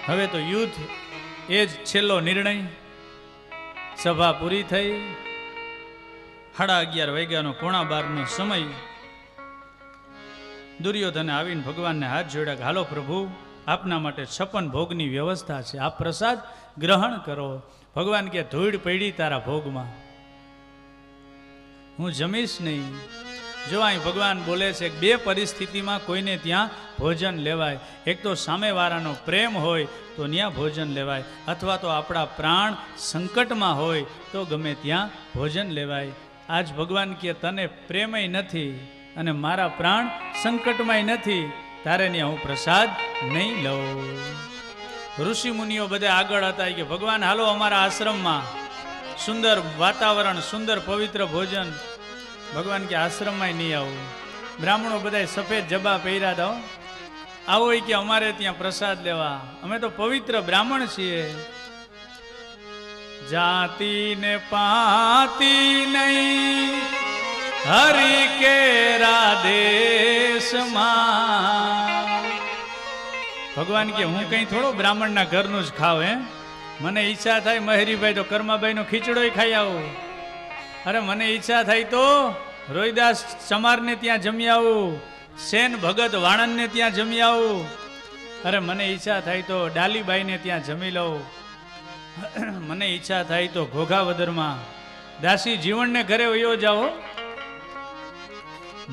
હવે તો યુદ્ધ એ જ છેલ્લો નિર્ણય. સભા પૂરી થઈ. 11:30 વાગ્યાનો 11:15નો સમય. દુર્યોધને આવીને ભગવાનને હાથ જોડ્યા કે હાલો પ્રભુ, આપના માટે 56 ભોગની વ્યવસ્થા છે, આપ પ્રસાદ ગ્રહણ કરો. ભગવાન કે ધૂળ પડી તારા ભોગમાં, હું જમીશ નહીં. જો અહીં ભગવાન બોલે છે કે 2 પરિસ્થિતિમાં કોઈને ત્યાં ભોજન લેવાય. એક તો સામેવાળાનો પ્રેમ હોય તો ત્યાં ભોજન લેવાય, અથવા તો આપણા પ્રાણ સંકટમાં હોય તો ગમે ત્યાં ભોજન લેવાય. આજ ભગવાન કે તને પ્રેમય નથી અને મારા પ્રાણ સંકટમાંય નથી, તારે ત્યાં હું પ્રસાદ નહીં લઉં. ઋષિ મુનિઓ બધા આગળ હતા કે ભગવાન હાલો અમારા આશ્રમમાં, સુંદર વાતાવરણ, સુંદર પવિત્ર ભોજન. ભગવાન કે આશ્રમમાં નહીં આવું. બ્રાહ્મણો બધા સફેદ જબા પહેર્યા હતા, આવો કે અમારે ત્યાં પ્રસાદ લેવા, અમે તો પવિત્ર બ્રાહ્મણ છીએ. જાતિ ને પાતી નહીં હરિ કેરા દેશમાં. ભગવાન કે હું કઈ થોડો બ્રાહ્મણના ઘરનું જ ખાવ. મને ઈચ્છા થાય મહેરીભાઈ તો કર્માભાઈનો ખીચડોય ખાઈ આવું. અરે મને ઈચ્છા થાય તો રોહિદાસ ચમારને ત્યાં જમી આવું, સેન ભગત વાણંદને ત્યાં જમી આવું. અરે મને ઈચ્છા થાય તો ડાલીબાઈને ત્યાં જમી લઉં. મને ઈચ્છા થાય તો ઘોઘાવદરમાં દાસી જીવણને ઘરે વયો જાઓ.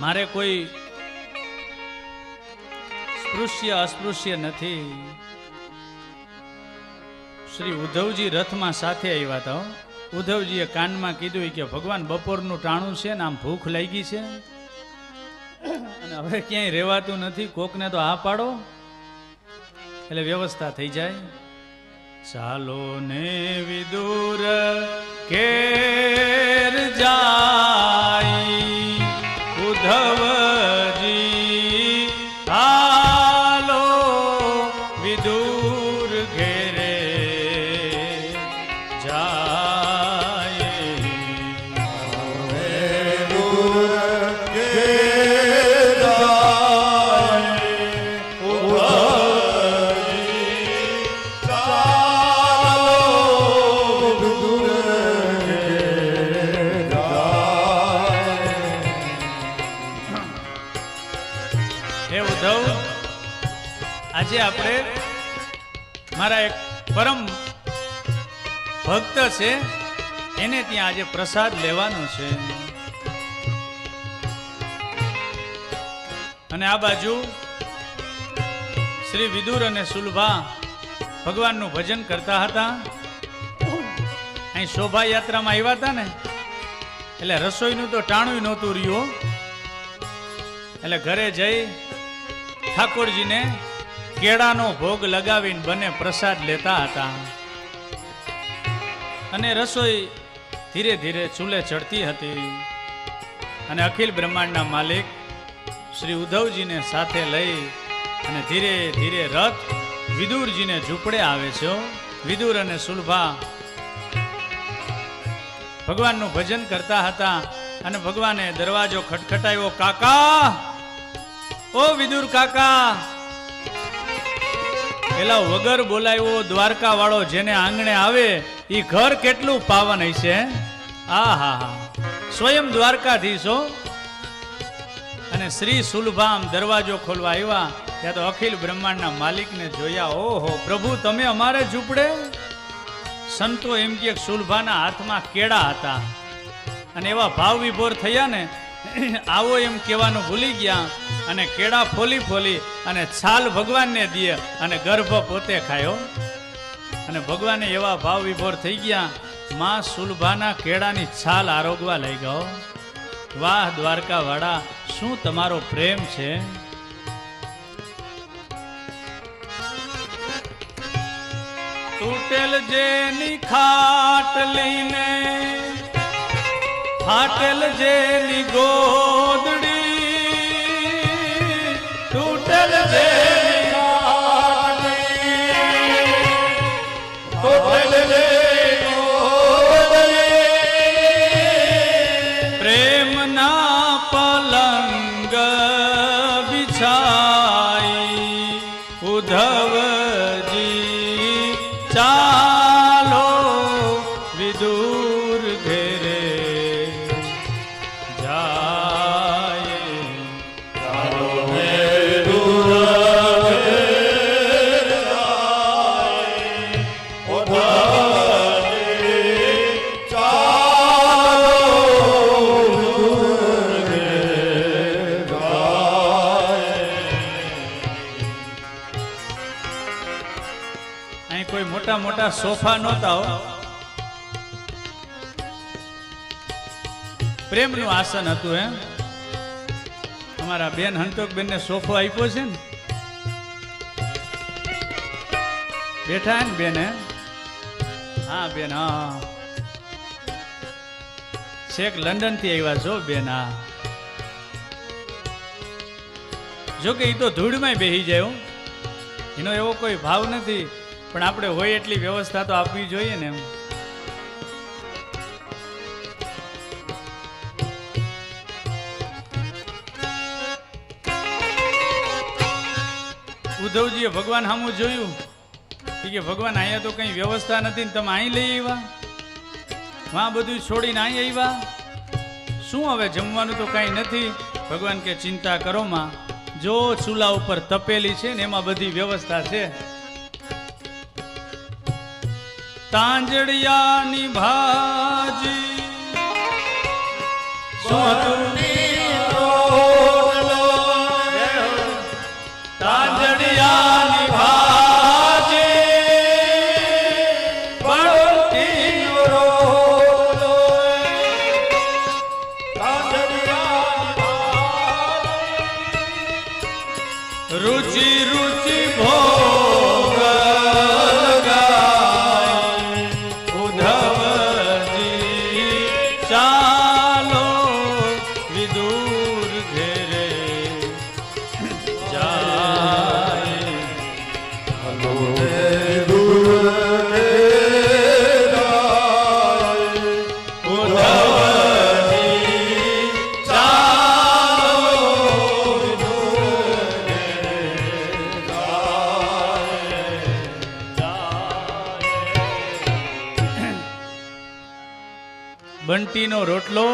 મારે કોઈ સ્પૃશ્ય અસ્પૃશ્ય નથી. શ્રી ઉદ્ધવજી રથમાં સાથે આવ્યા હતા. ઉદ્ધવજીએ કાનમાં કીધું કે ભગવાન બપોરનું ટાણું છે ને આમ ભૂખ લાગી છે અને હવે ક્યાંય રહેવાતું નથી, કોકને તો આ પાડો એટલે વ્યવસ્થા થઈ જાય. ચાલો ને વિદુર કેર જાય, ઉદ્ધવજી હે ઉદ્ધવ, આજે આપણે મારા એક પરમ ભક્ત છે એને ત્યાં આજે પ્રસાદ લેવાનો છે. અને આ બાજુ શ્રી વિદુર અને સુલભા ભગવાનનું ભજન કરતા હતા. અહીં શોભાયાત્રામાં આવ્યા હતા ને એટલે રસોઈનું તો ટાણું નહોતું રહ્યું. એટલે ઘરે જઈ ઠાકોરજીને કેળાનો ભોગ લગાવીને બંને પ્રસાદ લેતા હતા. અને રસોઈ ધીરે ધીરે ચૂલે ચડતી હતી. અને અખિલ બ્રહ્માંડના માલિક શ્રી ઉદ્ધવજીને સાથે લઈ અને ધીરે ધીરે રથ વિદુરજીને ઝૂંપડે આવે છે. વિદુર અને સુલભા ભગવાનનું ભજન કરતા હતા. અને ભગવાને દરવાજો ખટખટાયો. કાકા, ઓ વિદુર કાકા. પેલા વગર બોલાયો દ્વારકા વાળો જેને આંગણે આવે એ ઘર કેટલું પાવન હશે. આહા, સ્વયં દ્વારકાધીશો. અને શ્રી સુલભામ દરવાજો ખોલવા આવ્યા ત્યાં તો અખિલ બ્રહ્માંડના માલિકને જોયા. ઓહો પ્રભુ, તમે અમારે ઝૂંપડે? સંતો એમ કે સુલભાના હાથમાં કેળા હતા અને એવા ભાવ વિભોર થયા ને આવો એમ કહેવાનું ભૂલી ગયા. અને કેળા ફોલી ફોલી અને છાલ ભગવાનને દે અને ગર્ભ પોતે ખાયો. અને ભગવાને એવા ભાવ વિભોર થઈ ગયા. માં સુલભાના કેળાની છાલ આરોગવા લઈ ગયો. વાહ દ્વારકા વાળા, શું તમારો પ્રેમ છે. તૂટેલ જેની ખાટ લઈને ફાટેલ જેની ગોદડી, તૂટેલ જેની ખાટ ફાટેલ જેની ગોદડી, પ્રેમના પલંગ બિછાઈ ઉદ્ધવજી ચાલો વિદુર ઘેરે જાય. ચાલો વિદુર ઘેરે જાય, ઉદ્ધવજી ચાલો વિદુર ઘેરે જાય. અહીં કોઈ મોટા મોટા સોફા નહોતા હો. પ્રેમનું આસન હતું. એમ અમારા બેન હંતોક બેનને સોફો આપ્યો છે ને, બેઠા ને બેન. હા બેન, હા છેક લંડન થી આવ્યા છો બેન. હા જો કે એ તો ધૂળમાં બેસી જાય. એનો એવો કોઈ ભાવ નથી, પણ આપણે હોય એટલી વ્યવસ્થા તો આપવી જોઈએ ને. એમ ઉદ્ધવજીએ ભગવાન સામું જોયું કે ભગવાન અહીંયા તો કઈ વ્યવસ્થા નથી ને તમે અહીં લઈ આવ્યા, વાં બધું છોડીને અહીં આવ્યા, શું હવે જમવાનું તો કઈ નથી. ભગવાન કે ચિંતા કરો માં, જો ચૂલા ઉપર તપેલી છે ને એમાં બધી વ્યવસ્થા છે. તાંજડિયાની ભાજી શું હતું? તાંજડિયાની ભાજી બળતીનો રોટલો, તાંજડિયાની ભાજી રુચિ રુચિ ભોગ લગાય ઉદ્ધવજી ચાલો વિદુર ઘેરે જાય. બંટીનો રોટલો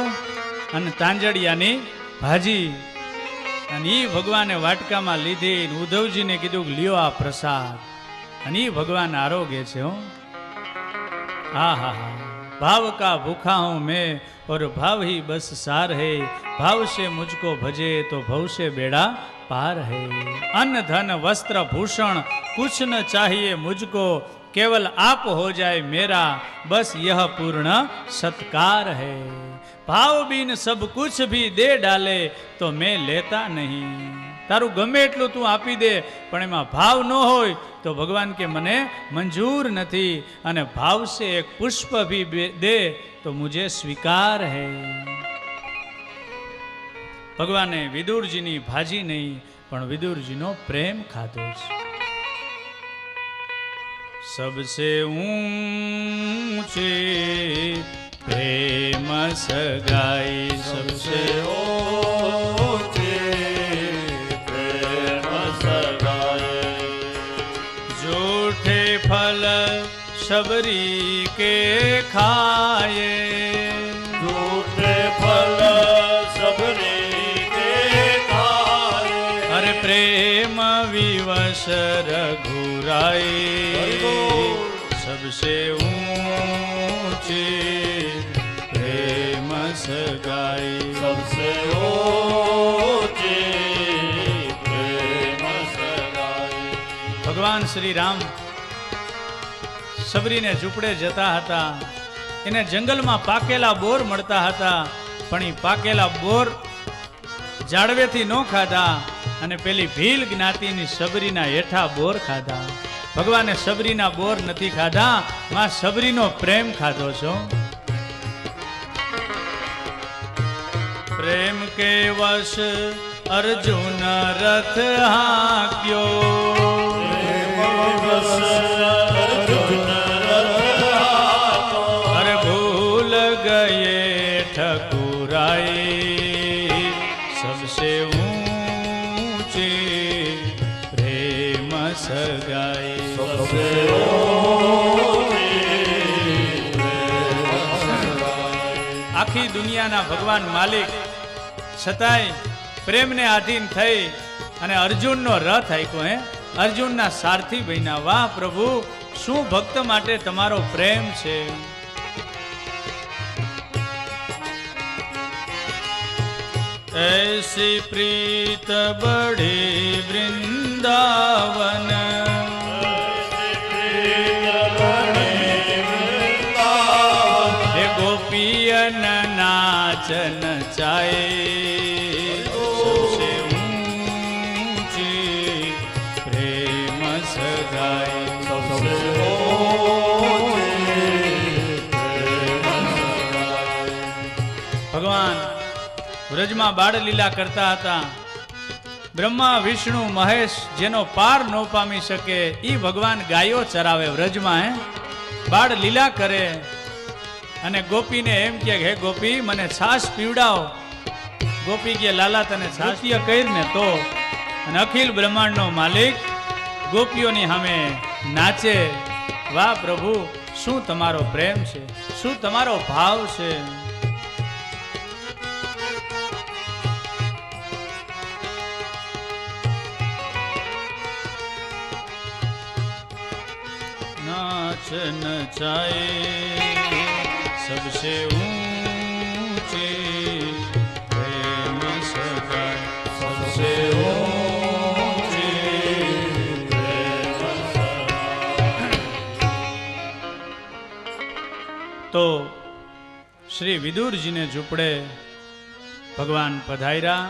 અને તાંજડિયાની ભાજી અને એ ભગવાને વાટકામાં લીધી ને ઉદ્ધવજીને કીધું કે લ્યો આ પ્રસાદ, અને એ ભગવાન આરોગ્ય છે હો. હા હા હા, भाव का भूखा हूँ मैं और भाव ही बस सार है, भाव से मुझको भजे तो भव से बेड़ा पार है. अन्न धन वस्त्र भूषण कुछ न चाहिए मुझको, केवल आप हो जाए मेरा बस यह पूर्ण सत्कार है. भाव बिन सब कुछ भी दे डाले तो मैं लेता नहीं. તારું ગમે એટલું તું આપી દે પણ એમાં ભાવ ન હોય તો ભગવાન કે મને મંજૂર નથી, અને ભાવ સે એક પુષ્પ ભી દે તો મુझे સ્વીકાર હૈ. ભગવાને વિદુરજીની ભાજી નહીં પણ વિદુરજીનો પ્રેમ ખાધો છે. सबसे ऊंचे प्रेम सगाई, सबसे ऊंचे प्रेम सगाई. झूठे फल शबरी के खाए, झूठे फल सबरी के खाए. अरे प्रेम विवश रघुराई, सबसे ऊंचे प्रेम सगाई. सबसे ऊंचे प्रेम सगाई. ભગવાન શ્રી રામ સબરીને ઝૂંપડે જતા હતા. એને જંગલમાં પાકેલા બોર મળતા હતા, પણ એ પાકેલા બોર ઝાડવેથી ન ખાધા, અને પેલી ભીલ જ્ઞાતિની સબરીના હેઠા બોર ખાધા. ભગવાને સબરીના બોર નથી ખાધા, માં સબરીનો પ્રેમ ખાધો છો. પ્રેમ કે વશ અર્જુન રથ હાંક્યો, અરે ભૂલ ગયે ઠકુરાઈ, સબસે ઊંચે પ્રેમ સગાઈ. આખી દુનિયાના ભગવાન માલિક છતાંય પ્રેમને આધીન થઈ અને અર્જુનનો રથ આપ્યો. અર્જુનના સારથી બન્યા. વાહ પ્રભુ, શું ભક્ત માટે તમારો પ્રેમ છે. ऐसी प्रीत बढ़ी वृंदावन, हे गोपियन नाचन चाहे, सबसे ऊंची प्रेम सगाई. ભગવાન વ્રજમાં બાળ લીલા કરતા હતા. બ્રહ્મા વિષ્ણુ મહેશ જેનો પાર ન પામી શકે એ ભગવાન ગાયો ચરાવે વ્રજમાં. બાળ લીલા કરે અને ગોપીને એમ કે હે ગોપી મને છાશ પીવડાવો. ગોપી કે લાલા તને છાશીય કરીને તો, અને અખિલ બ્રહ્માંડનો માલિક ગોપીઓની સામે નાચે. વાહ પ્રભુ, શું તમારો પ્રેમ છે, શું તમારો ભાવ છે. नाचन चाहे सबसे ऊंचे प्रेम सगाई, सबसे ऊंचे प्रेम सगाई. તો શ્રી વિદુરજીને ઝૂંપડે ભગવાન પધાર્યા.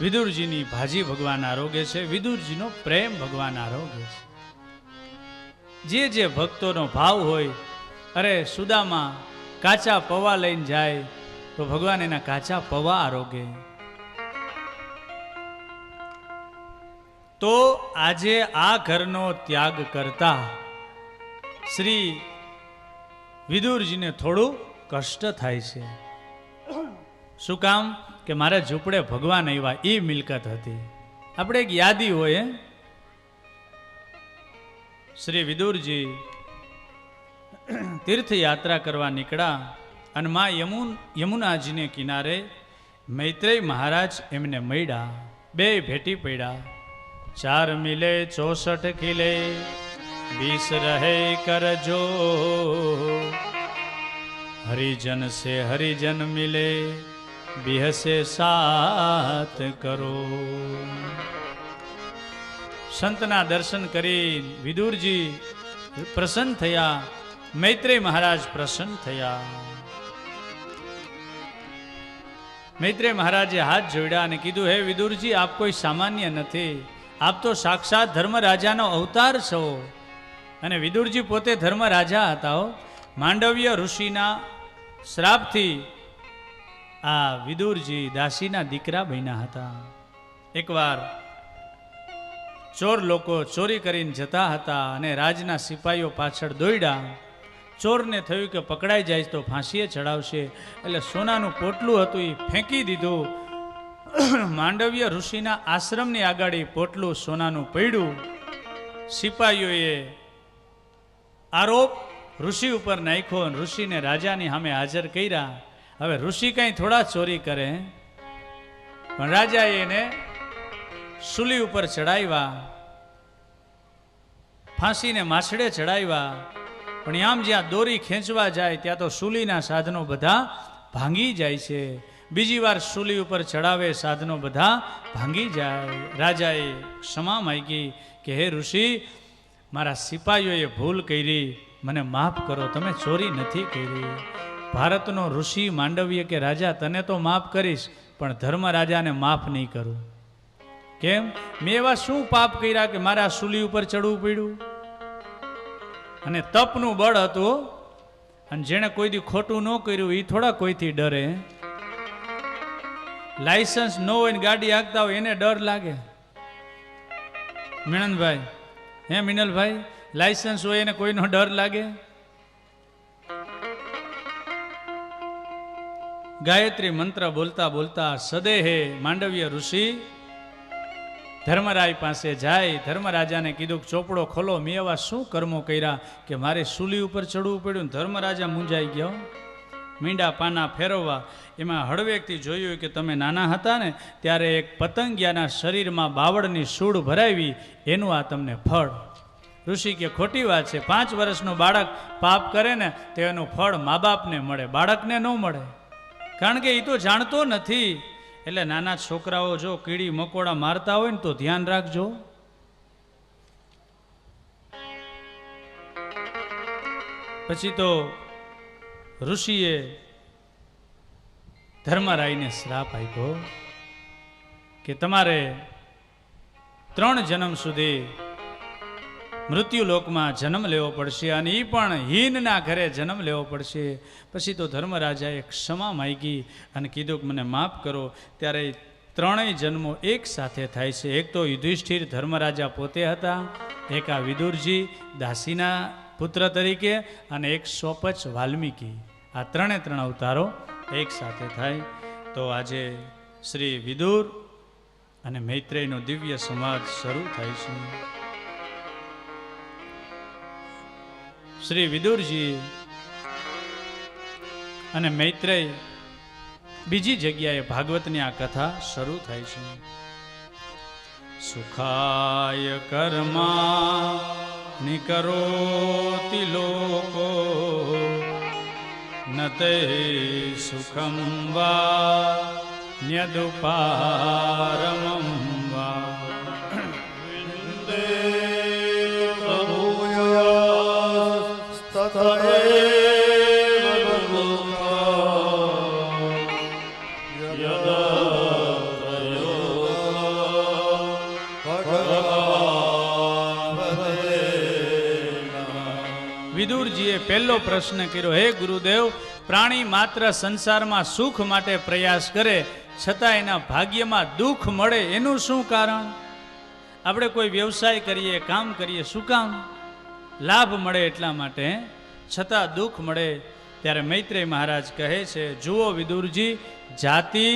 વિદુરજીની ભાજી ભગવાન આરોગ્ય છે, વિદુરજીનો પ્રેમ ભગવાન આરોગ્ય છે. જે ભક્તોનો ભાવ હોય, અરે સુદામાં કાચા પૌવા લઈને જાય તો ભગવાન એના કાચા પૌવા આરોગે. તો આજે આ ઘરનો ત્યાગ કરતા શ્રી વિદુરજીને થોડું કષ્ટ થાય છે. શું કામ કે મારે ઝૂંપડે ભગવાન આવ્યા, એ મિલકત હતી. આપણે એક યાદી હોય. શ્રી વિદુરજી તીર્થયાત્રા કરવા નીકળ્યા અને માં યમુનાજીને કિનારે મૈત્રેય મહારાજ એમને મળ્યા, બે ભેટી પડ્યા. 4 મિલે 64 ખીલે, 20 રહે કરજો. હરિજન સે હરિજન મિલે, बिहसे साथ करो. સંતના દર્શન કરી વિદુરજી પ્રસન્ન થયા, મૈત્રેય મહારાજ પ્રસન્ન થયા. મૈત્રેય મહારાજે હાથ જોડ્યા અને કીધું, હે વિદુરજી, આપ કોઈ સામાન્ય નથી, આપ તો સાક્ષાત ધર્મરાજાનો અવતાર છો. અને વિદુરજી પોતે ધર્મરાજા હતા. માંડવ્ય ઋષિના શ્રાપથી આ વિદુરજી દાસીના દીકરા બન્યા હતા. એકવાર ચોર લોકો ચોરી કરીને જતા હતા અને રાજના સિપાહીઓ પાછળ દોડ્યા. ચોરને થયું કે પકડાઈ જાય તો ફાંસીએ ચડાવશે, એટલે સોનાનું પોટલું હતું એ ફેંકી દીધું. માંડવ્ય ઋષિના આશ્રમની આગળ પોટલું સોનાનું પડ્યું. સિપાહીઓએ આરોપ ઋષિ ઉપર નાખ્યો અને ઋષિને રાજાની સામે હાજર કર્યા. હવે ઋષિ કંઈ થોડા ચોરી કરે, પણ રાજાએ એને સૂલી ઉપર ચડાવ્યા, ફાંસીને માછડે ચડાવ્યા. પણ આમ જ્યાં દોરી ખેંચવા જાય ત્યાં તો સૂલીના સાધનો બધા ભાંગી જાય છે. બીજી વાર સૂલી ઉપર ચડાવે, સાધનો બધા ભાંગી જાય. રાજાએ ક્ષમા માંગી કે હે ઋષિ, મારા સિપાહીઓએ ભૂલ કરી, મને માફ કરો, તમે ચોરી નથી કરી. ભારતનો ઋષિ માંડવ્ય કે રાજા, તને તો માફ કરીશ, પણ ધર્મરાજાને માફ નહીં કરું. કેમ? મેં એવા શું પાપ કર્યા કે મારા સૂલી ઉપર ચડવું પડ્યું? અને તપનું બળ હતું, અને જેણે કોઈ દી ખોટું ન કર્યું એ થોડા કોઈથી ડરે. લાયસન્સ ન હોય ને ગાડી હાંકતા હોય એને ડર લાગે. મિનનભાઈ, હે મિનલભાઈ, લાયસન્સ હોય એને કોઈનો ડર લાગે? ગાયત્રી મંત્ર બોલતા બોલતા સદેહે માંડવ્ય ઋષિ ધર્મરાય પાસે જાય. ધર્મરાજાને કીધું, ચોપડો ખોલો, મેં એવા શું કર્મો કર્યા કે મારે સૂલી ઉપર ચડવું પડ્યું? ધર્મરાજા મૂંઝાઈ ગયો. મીંડા પાના ફેરવવા, એમાં હળવેકથી જોયું કે તમે નાના હતા ને ત્યારે એક પતંગિયાના શરીરમાં બાવળની સૂડ ભરાવી, એનું આ તમને ફળ. ઋષિ કે ખોટી વાત છે, 5 વર્ષનું બાળક પાપ કરે ને તો એનું ફળ મા બાપને મળે, બાળકને ન મળે, કારણ કે એ તો જાણતો નથી. એટલે નાના છોકરાઓ જો કીડી મકોડા મારતા હોય ને તો ધ્યાન રાખજો. પછી તો ઋષિએ ધર્મરાયને શ્રાપ આપ્યો કે તમારે 3 જન્મ સુધી મૃત્યુલોકમાં જન્મ લેવો પડશે, અને એ પણ હીનના ઘરે જન્મ લેવો પડશે. પછી તો ધર્મરાજાએ ક્ષમા માંગી અને કીધું કે મને માફ કરો. ત્યારે 3 જન્મો એક સાથે થાય છે. એક તો યુધિષ્ઠિર ધર્મરાજા પોતે હતા, એક આ વિદુરજી દાસીના પુત્ર તરીકે, અને એક સોપચ વાલ્મીકી. આ 3 અવતારો એક સાથે થાય. તો આજે શ્રી વિદુર અને મૈત્રેયનો દિવ્ય સંવાદ શરૂ થાય છે. શ્રી વિદુરજી અને મૈત્રેય બીજી જગ્યાએ ભાગવતની આ કથા શરૂ થાય છે. સુખાય કર્મા નિકરોતિ લોકો નતે સુખમ વા ન્યદુપારમં વા. વિદુરજીએ પહેલો પ્રશ્ન કર્યો, હે ગુરુદેવ, પ્રાણી માત્ર સંસારમાં સુખ માટે પ્રયાસ કરે છતાં એના ભાગ્યમાં દુઃખ મળે, એનું શું કારણ? આપણે કોઈ વ્યવસાય કરીએ, કામ કરીએ, શું કામ? લાભ મળે એટલા માટે, છતાં દુઃખ મળે. ત્યારે મૈત્રેય મહારાજ કહે છે, જુઓ વિદુરજી, જાતિ,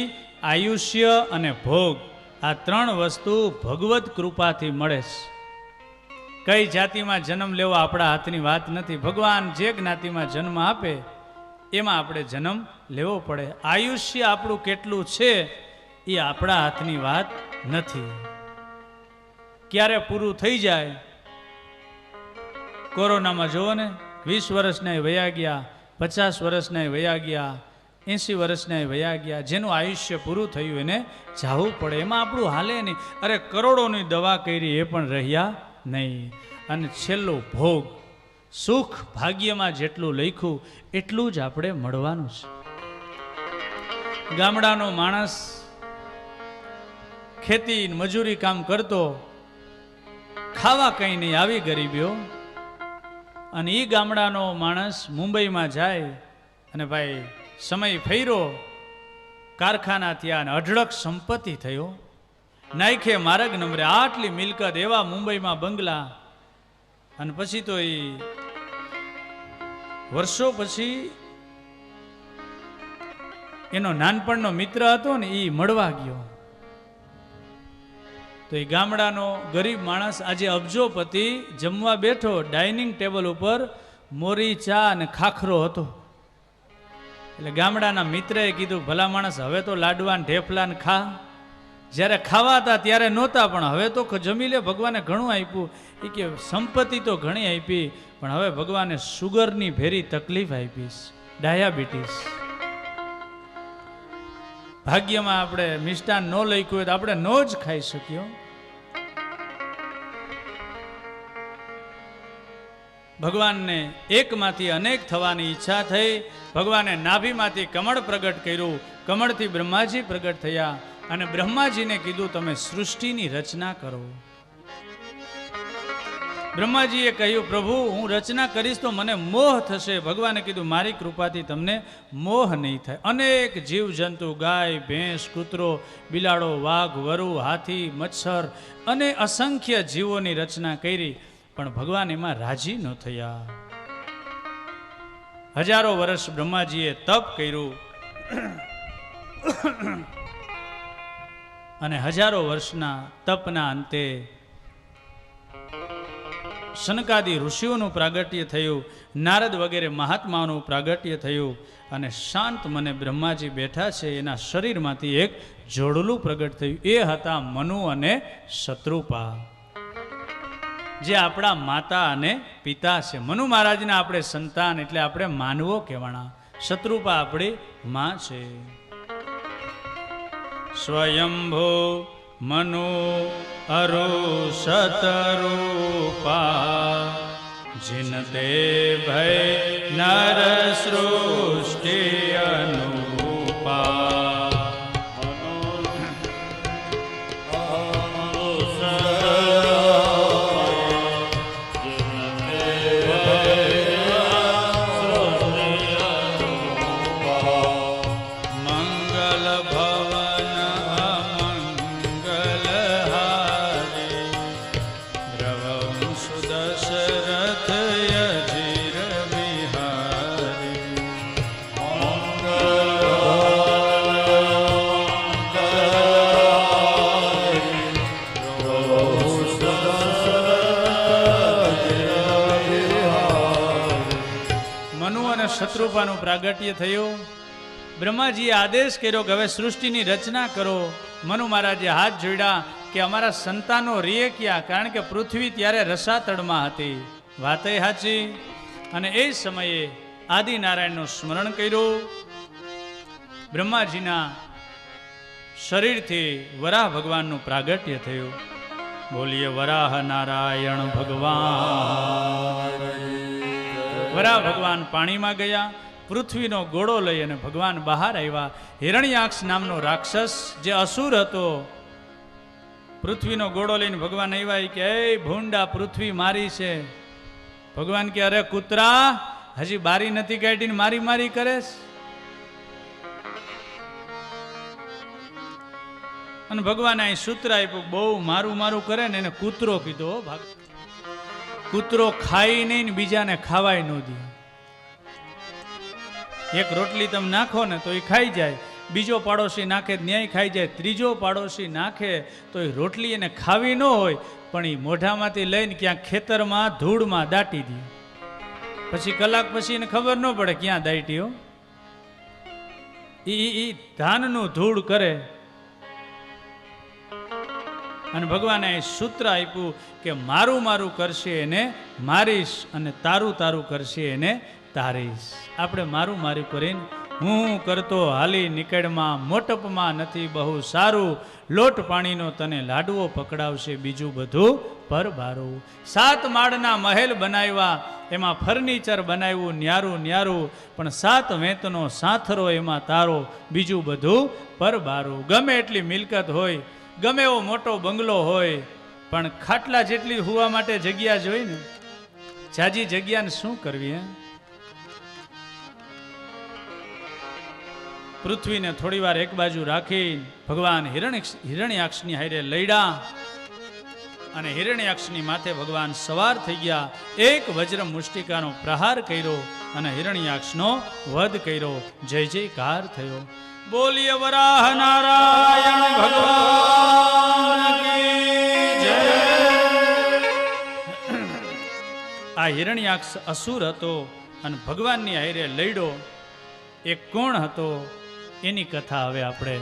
આયુષ્ય અને ભોગ, આ 3 વસ્તુ ભગવત કૃપાથી મળે છે. કઈ જાતિમાં જન્મ લેવો આપણા હાથની વાત નથી. ભગવાન જે જ્ઞાતિમાં જન્મ આપે એમાં આપણે જન્મ લેવો પડે. આયુષ્ય આપણું કેટલું છે એ આપણા હાથની વાત નથી. ક્યારે પૂરું થઈ જાય. કોરોનામાં જુઓ ને, 20 વર્ષના વયા ગયા, 50 વર્ષના વયા ગયા, 80 વર્ષના વયા ગયા. જેનું આયુષ્ય પૂરું થયું એને જાવું પડે. એમાં આપણું હાલે નહીં. અરે કરોડોની દવા કરી એ પણ રહ્યા નહીં. અને છેલ્લો ભોગ સુખ ભાગ્યમાં જેટલું લખ્યું એટલું જ આપણે મળવાનું છે. ગામડાનો માણસ ખેતી મજૂરી કામ કરતો, ખાવા કંઈ નહીં, આવી ગરીબીઓ. અને એ ગામડાનો માણસ મુંબઈમાં જાય અને ભાઈ સમય ફેર્યો, કારખાના થયા અને અઢળક સંપત્તિ થયો, નાયખે માર્ગ નંબરે આટલી મિલકત, એવા મુંબઈમાં બંગલા. અને પછી તો એ વર્ષો પછી એનો નાનપણનો મિત્ર હતો ને એ મળવા ગયો. તો એ ગામડાનો ગરીબ માણસ આજે અબજોપતિ જમવા બેઠો, ડાઇનિંગ ટેબલ ઉપર મોરી, ચા અને ખાખરો હતો. એટલે ગામડાના મિત્રએ કીધું, ભલા માણસ હવે તો લાડવા ને ઢેફલા ને ખા. જ્યારે ખાવા હતા ત્યારે નહોતા, પણ હવે તો જમી લે, ભગવાને ઘણું આપ્યું. એ કે સંપત્તિ તો ઘણી આપી, પણ હવે ભગવાને સુગરની ભેરી તકલીફ આપીશ, ડાયાબિટીસ. ભાગ્યમાં આપણે મિષ્ટાન ન લખ્યું હોય તો આપણે નો જ ખાઈ શક્યો. ભગવાનને એકમાંથી અનેક થવાની ઈચ્છા થઈ. ભગવાને નાભીમાંથી કમળ પ્રગટ કર્યું, કમળથી બ્રહ્માજી પ્રગટ થયા અને બ્રહ્માજીને કીધું તમે સૃષ્ટિની રચના કરો. બ્રહ્માજીએ કહ્યું, પ્રભુ હું રચના કરીશ તો મને મોહ થશે. ભગવાને કીધું, મારી કૃપાથી તમને મોહ નહીં થાય. અનેક જીવજંતુ, ગાય, ભેંસ, કૂતરો, બિલાડો, વાઘ, વરુ, હાથી, મચ્છર અને અસંખ્ય જીવોની રચના કરી, પણ ભગવાન એમાં રાજી ન થયા. હજારો વર્ષ બ્રહ્માજીએ તપ કર્યું અને હજારો વર્ષના તપના અંતે સનકાદી ઋષિઓનું પ્રાગટ્ય થયું, નારદ વગેરે મહાત્માઓનું પ્રાગટ્ય થયું અને શાંત મને બ્રહ્માજી બેઠા છે એના શરીરમાંથી એક જોડલું પ્રગટ થયું. એ હતા મનુ અને શત્રુપા, જે આપણા માતા અને પિતા છે. મનુ મહારાજના આપણે સંતાન એટલે આપણે માનવો કહેવાના. શત્રુપા આપણી માં છે. સ્વયંભો મનુ અરુ શતરૂપા, જીન દે ભય નર સૃષ્ટિ અનુપા. શત્રુપાનું પ્રાગટ્ય થયું. બ્રહ્માજીએ આદેશ કર્યો કે હવે સૃષ્ટિની રચના કરો. મનુ મહારાજે હાથ જોડ્યા કે અમારા સંતાનો રીએ ક્યાં, કારણ કે પૃથ્વી ત્યારે રસાતળમાં હતી. વાતય સાચી. અને એ સમયે આદિનારાયણનું સ્મરણ કર્યું. બ્રહ્માજીના શરીરથી વરાહ ભગવાનનું પ્રાગટ્ય થયું. બોલીએ વરાહ નારાયણ ભગવાન. વરાહ ભગવાન પાણીમાં ગયા, પૃથ્વીનો ગોળો લઈ અને ભગવાન બહાર આવ્યા. હિરણ્યાક્ષ નામનો રાક્ષસ જે અસુર હતો, પૃથ્વીનો ગોળો લઈને ભગવાન આવ્યા કે એ ભૂંડા, પૃથ્વી મારી છે. ભગવાન કે અરે કૂતરા, હજી બારી નથી કાઢીને મારી મારી કરેશ. અને ભગવાને અહીં સૂત્ર આપ્યું, બહુ મારું મારું કરે ને એને કૂતરો કીધો. કૂતરો ખાઈ નહીં ને બીજાને ખાવાય ન દે. એક રોટલી તમે નાખો ને તો એ ખાઈ જાય, બીજો પાડોશી નાખે ન્યાય ખાઈ જાય, ત્રીજો પાડોશી નાખે તો એ રોટલી એને ખાવી ન હોય પણ એ મોઢામાંથી લઈને ક્યાંક ખેતરમાં ધૂળમાં દાટી દે. પછી કલાક પછી એને ખબર ન પડે ક્યાં દાટી હો. એ ધાનનું ધૂળ કરે. અને ભગવાને સૂત્ર આપ્યું કે મારું મારું કરશે એને મારીશ, અને તારું તારું કરશે એને તારીશ. આપણે મારું મારું કરીને હું કરતો હાલી નીકળમાં મોટપમાં નથી બહુ સારું, લોટ પાણીનો તને લાડવો પકડાવશે બીજું બધું પરબારું. 7 માળના મહેલ બનાવ્યા, એમાં ફર્નિચર બનાવ્યું ન્યારું ન્યારું, પણ 7 વેંતનો સાથરો એમાં તારો બીજું બધું પરબારું. ગમે એટલી મિલકત હોય, ગમે એવો મોટો બંગલો હોય, પણ ખાટલા જેટલી હુવા માટે જગ્યા જોઈ ને, જાજી જગ્યાને શું કરવી? પૃથ્વીને થોડી વાર એક બાજુ રાખી ભગવાન હિરણ્યાક્ષની હારે લડ્યા, અને હિરણ્યાક્ષની માથે ભગવાન સવાર થઈ ગયા. એક વજ્ર મુષ્ટિકાનો પ્રહાર કર્યો અને હિરણ્યાક્ષનો વધ કર્યો. જય જયકાર થયો. બોલીએ વરાહ નારાયણ ભગવાન કી જય. આ હિરણ્યાક્ષ અસુર હતો અને ભગવાનની હારે લડ્યો. એ કોણ હતો એની કથા હવે આપણે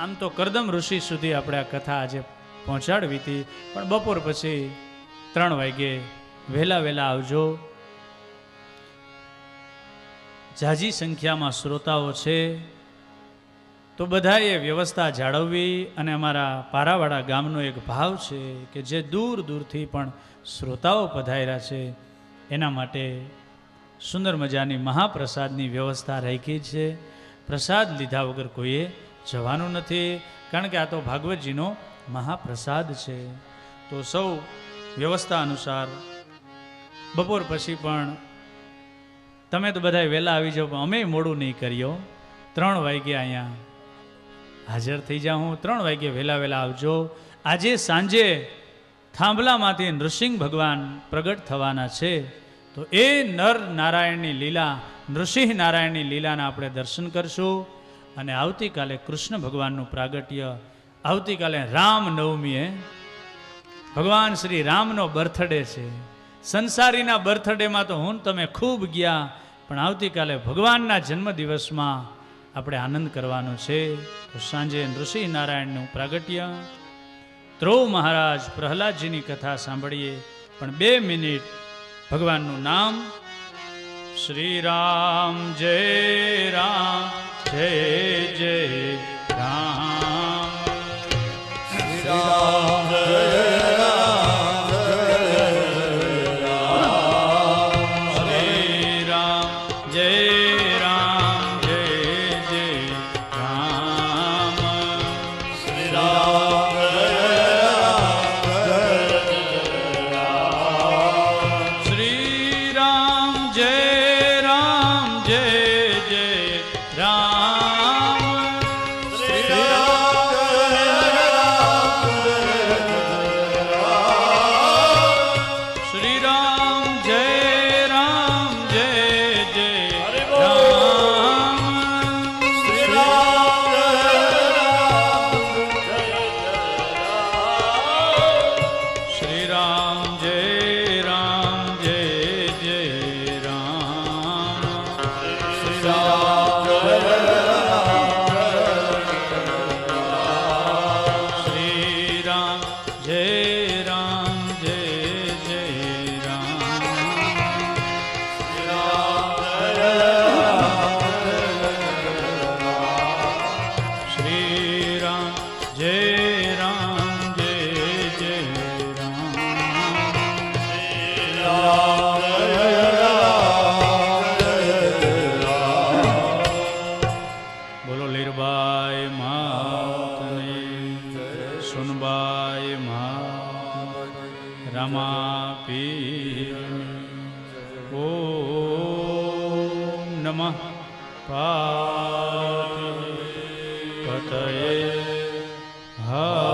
આમ તો કરદમ ઋષિ સુધી આપણે આ કથા આજે પહોંચાડવી હતી, પણ બપોર પછી 3 વાગે વહેલા વહેલા આવજો. ઝાઝી સંખ્યામાં શ્રોતાઓ છે, તો બધાએ વ્યવસ્થા જાળવવી. અને અમારા પારાવાડા ગામનો એક ભાવ છે કે જે દૂર દૂરથી પણ શ્રોતાઓ પધાર્યા છે, એના માટે સુંદર મજાની મહાપ્રસાદની વ્યવસ્થા રાખી છે. પ્રસાદ લીધા વગર કોઈએ જવાનું નથી, કારણ કે આ તો ભાગવતજીનો મહાપ્રસાદ છે. તો સૌ વ્યવસ્થા અનુસાર બપોર પછી પણ તમે તો બધા વહેલા આવી જાઓ, પણ અમે મોડું નહીં કર્યો. 3 વાગે અહીંયા હાજર થઈ જાઉં હું. 3 વાગે વહેલા વહેલા આવજો. આજે સાંજે થાંભલામાંથી નૃસિંહ ભગવાન પ્રગટ થવાના છે, તો એ નર નારાયણની લીલા, નૃસિંહ નારાયણની લીલાના આપણે દર્શન કરશું. અને આવતીકાલે કૃષ્ણ ભગવાનનું પ્રાગટ્ય, આવતીકાલે રામનવમીએ ભગવાન શ્રી રામનો બર્થડે છે. સંસારીના બર્થડેમાં તો હું તમે ખૂબ ગયા, પણ આવતીકાલે ભગવાનના જન્મદિવસમાં આપણે આનંદ કરવાનો છે. તો સાંજે નૃસિંહ નારાયણનું પ્રાગટ્ય, ધ્રુવ મહારાજ પ્રહલાદજીની કથા સાંભળીએ, પણ 2 મિનિટ ભગવાનનું નામ. શ્રી રામ જય રામ જય જય રામ. શ્રી રામ જય રામ શ્રી રામ જય રામ જય જય રામ. શ્રી રામ શ્રી રામ જય રામ જય જય રામ. શ્રી રામ શ્રી રામ જય રામ જય જય હરિ બોલ. રામ. શ્રી રામ શ્રી રામ જય રામ જય જય રામ. શ્રી રામ શ્રી રામ જય રામ જય જય રામ. શ્રી રામ જય રામ જય જય રામ. બોલો લીરબાઈ માતની, સુનબાઈ માત, રમા પીર. ઓમ નમઃ પાર્વતી પતયે હર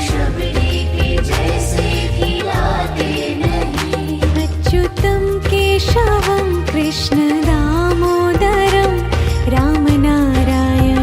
शबरी के जैसे खिलाते नहीं। अच्युतं केशवं कृष्ण दामोदरं रामनारायण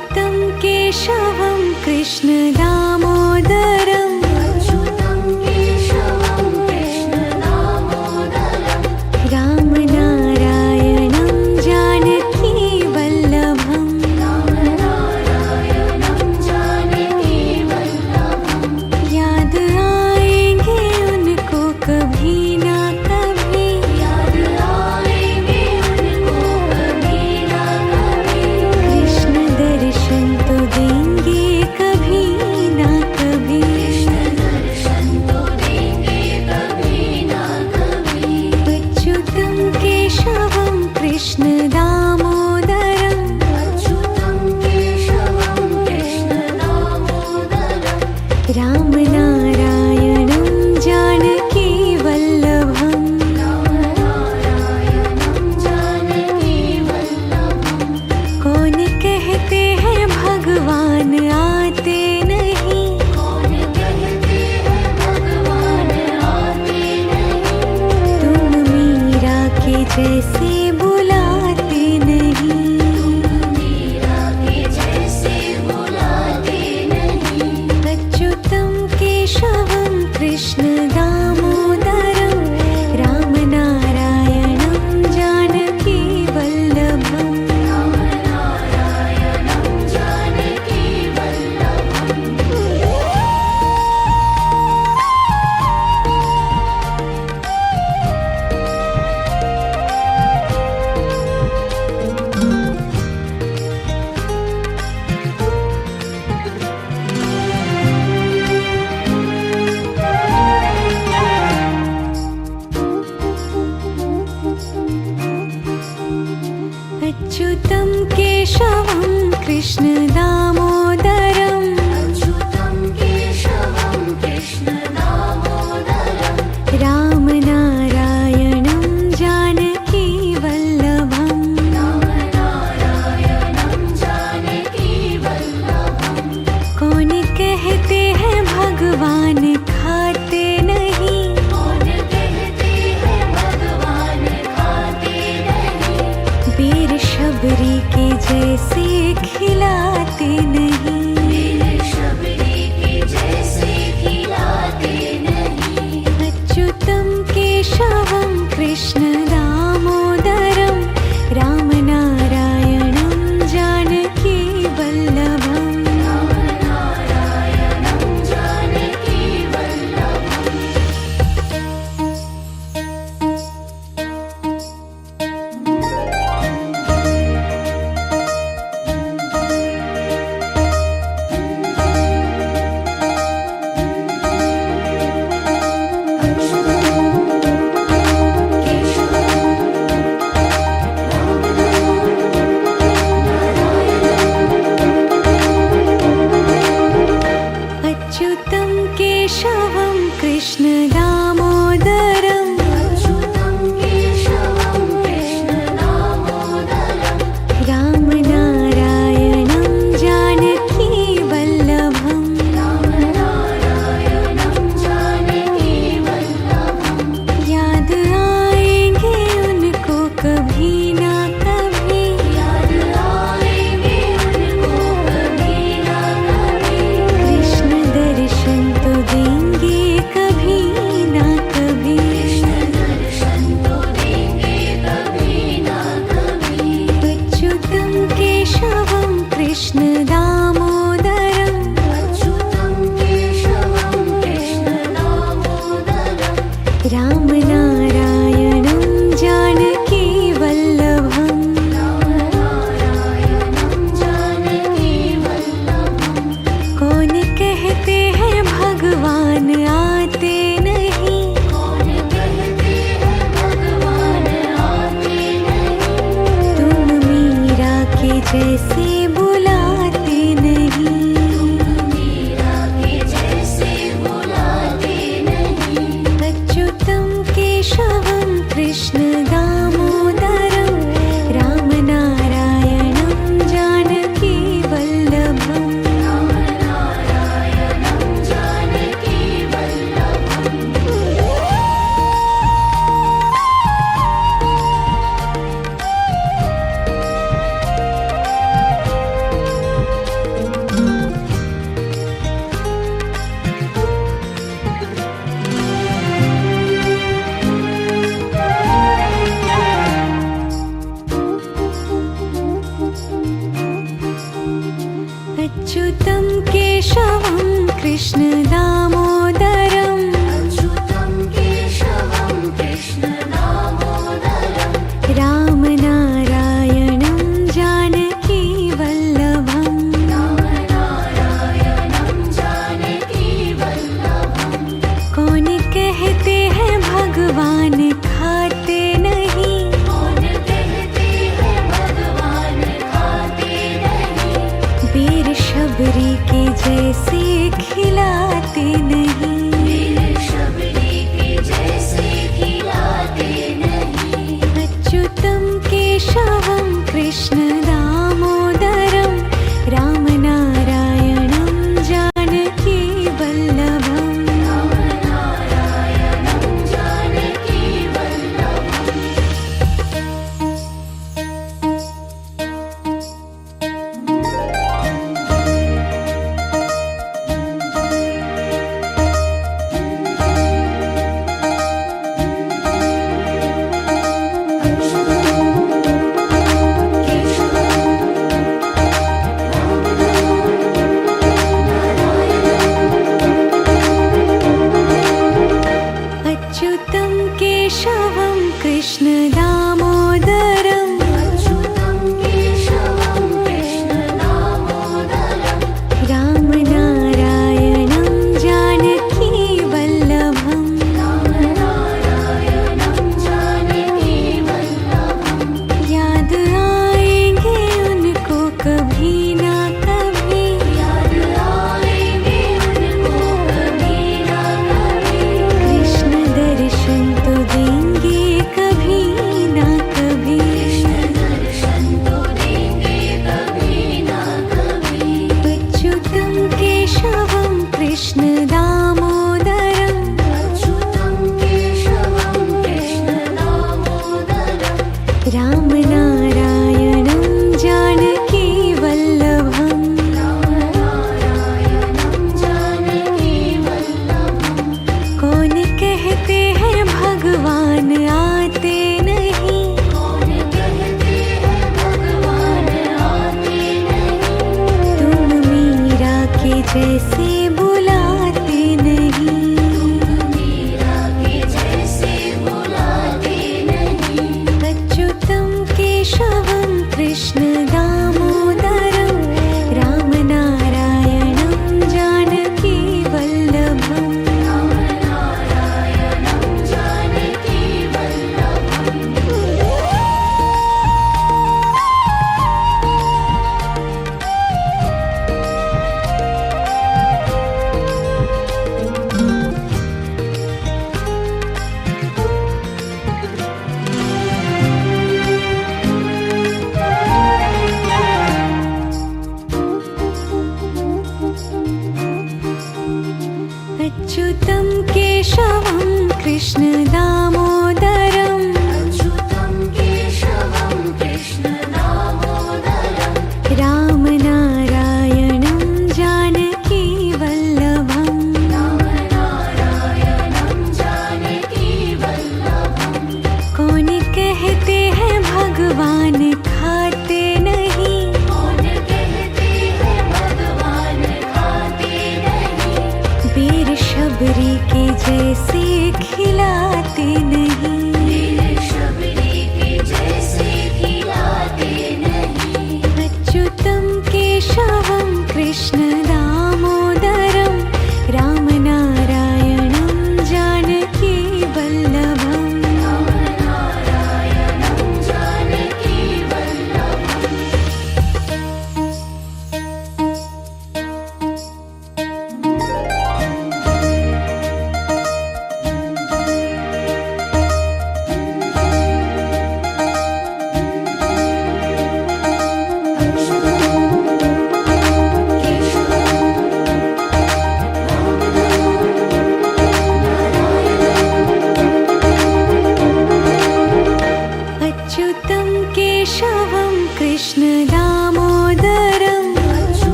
अच्युतं केशवं कृष्ण दामोदरम् अच्युतं केशवं कृष्ण दामोदरम् रामनारायणं जानकी वल्लभम् रामनारायणं जानकी वल्लभम् याद आएंगे उनको कभी ना कभी याद आएंगे उनको कभी ना कभी कृष्ण दर्शन तो देंगे कभी ना कभी कृष्ण दर्शन तो देंगे कभी ना कभी अच्युतं केशवं कृष्ण दामोदरम् अच्युतं केशवं कृष्ण दामोदरम् रामनारायणं जानकी वल्लभम् रामनारायणं जानकी वल्लभम् कौन कहते हैं भगवान आते नहीं कौन कहते हैं भगवान आते नहीं तुम मीरा के जैसे बुलाते नहीं तुम मीरा के जैसे बुलाते नहीं अच्युतं केशवं कृष्ण दामोदरम् रामनारायणं जानकी वल्लभम् रामनारायणं जानकी वल्लभम् अच्युतं केशवं कृष्ण दामोदरम् अच्युतं केशवं कृष्ण दामोदरम् रामनारायणं जानकी वल्लभम् रामनारायणं जानकी वल्लभम् कौन कहते हैं भगवान खाते नहीं कौन कहते हैं भगवान खाते नहीं वीर शबरी के जैसे खिलाते नहीं वीर शबरी के जैसे खिलाते नहीं अच्युतं केशवं कृष्ण दामोदरम् रामनारायणं जानकी वल्लभम् रामनारायणं जानकी वल्लभम् अच्युतं केशवं कृष्ण दामोदरम् अच्युतं केशवं कृष्ण दामोदरम् रामनारायणं जानकी वल्लभम् रामनारायणं जानकी वल्लभम् याद आएंगे उनको कभी ना कभी याद आएंगे उनको कभी ना कभी कृष्ण दर्शन तो देंगे कभी ना कभी कृष्ण दर्शन तो देंगे कभी ना कभी अच्युतं केशवं कृष्ण दामोदरम् अच्युतं केशवं कृष्ण दामोदरम् रामनारायणं जानकी वल्लभम् रामनारायणं जानकी वल्लभम् कौन कहते हैं भगवान आते नहीं कौन कहते हैं भगवान आते नहीं तुम मीरा के जैसे बुलाते नहीं अच्युतं केशवं कृष्ण दामोदरम् अच्युतं केशवं कृष्ण दामोदरं रामनारायणं जानकी वल्लभम् रामनारायणं जानकी वल्लभं कौन कहते हैं भगवान खाते नहीं कौन कहते हैं भगवान खाते नहीं वीर शबरी के जैसे खिलाते नहीं वीर शबरी के जैसे खिलाते नहीं अच्युतं केशवं कृष्ण दामोदरं रामनारायणं जानकी वल्लभम् रामनारायणं जानकी वल्लभम् अच्युतं केशवं कृष्ण दामोदरम् अच्युतं केशवं कृष्ण दामोदरं रामनारायणं जानकी वल्लभम् रामनारायणं जानकी वल्लभं याद आएंगे उनको कभी ना कभी याद आएंगे उनको कभी ना कभी कृष्ण दर्शन तो देंगे कभी ना कभी कृष्ण दर्शन तो देंगे कभी ना कभी अच्युतं केशवं कृष्ण दामोदरम् अच्युतं केशवं कृष्ण दामोदरं रामनारायणं जानकी वल्लभम् रामनारायणं जानकी वल्लभं कौन कहते हैं भगवान आते नहीं कौन कहते हैं भगवान आते नहीं तुम मीरा के जैसे बुलाते नहीं मीरा के जैसे बुलाते नहीं अच्युतं केशवं कृष्ण दामोदरं रामनारायणं जानकी वल्लभम् रामनारायणं जानकी वल्लभम् अच्युतं केशवं कृष्ण दामोदरम् अच्युतं केशवं कृष्ण दामोदरं रामनारायणं जानकी वल्लभम् रामनारायणं जानकी वल्लभं कौन कहते हैं भगवान खाते नहीं कौन कहते हैं भगवान खाते नहीं वीर शबरी के जैसे खिलाते नहीं वीर शबरी के जैसे खिलाते नहीं अच्युतं केशवं कृष्ण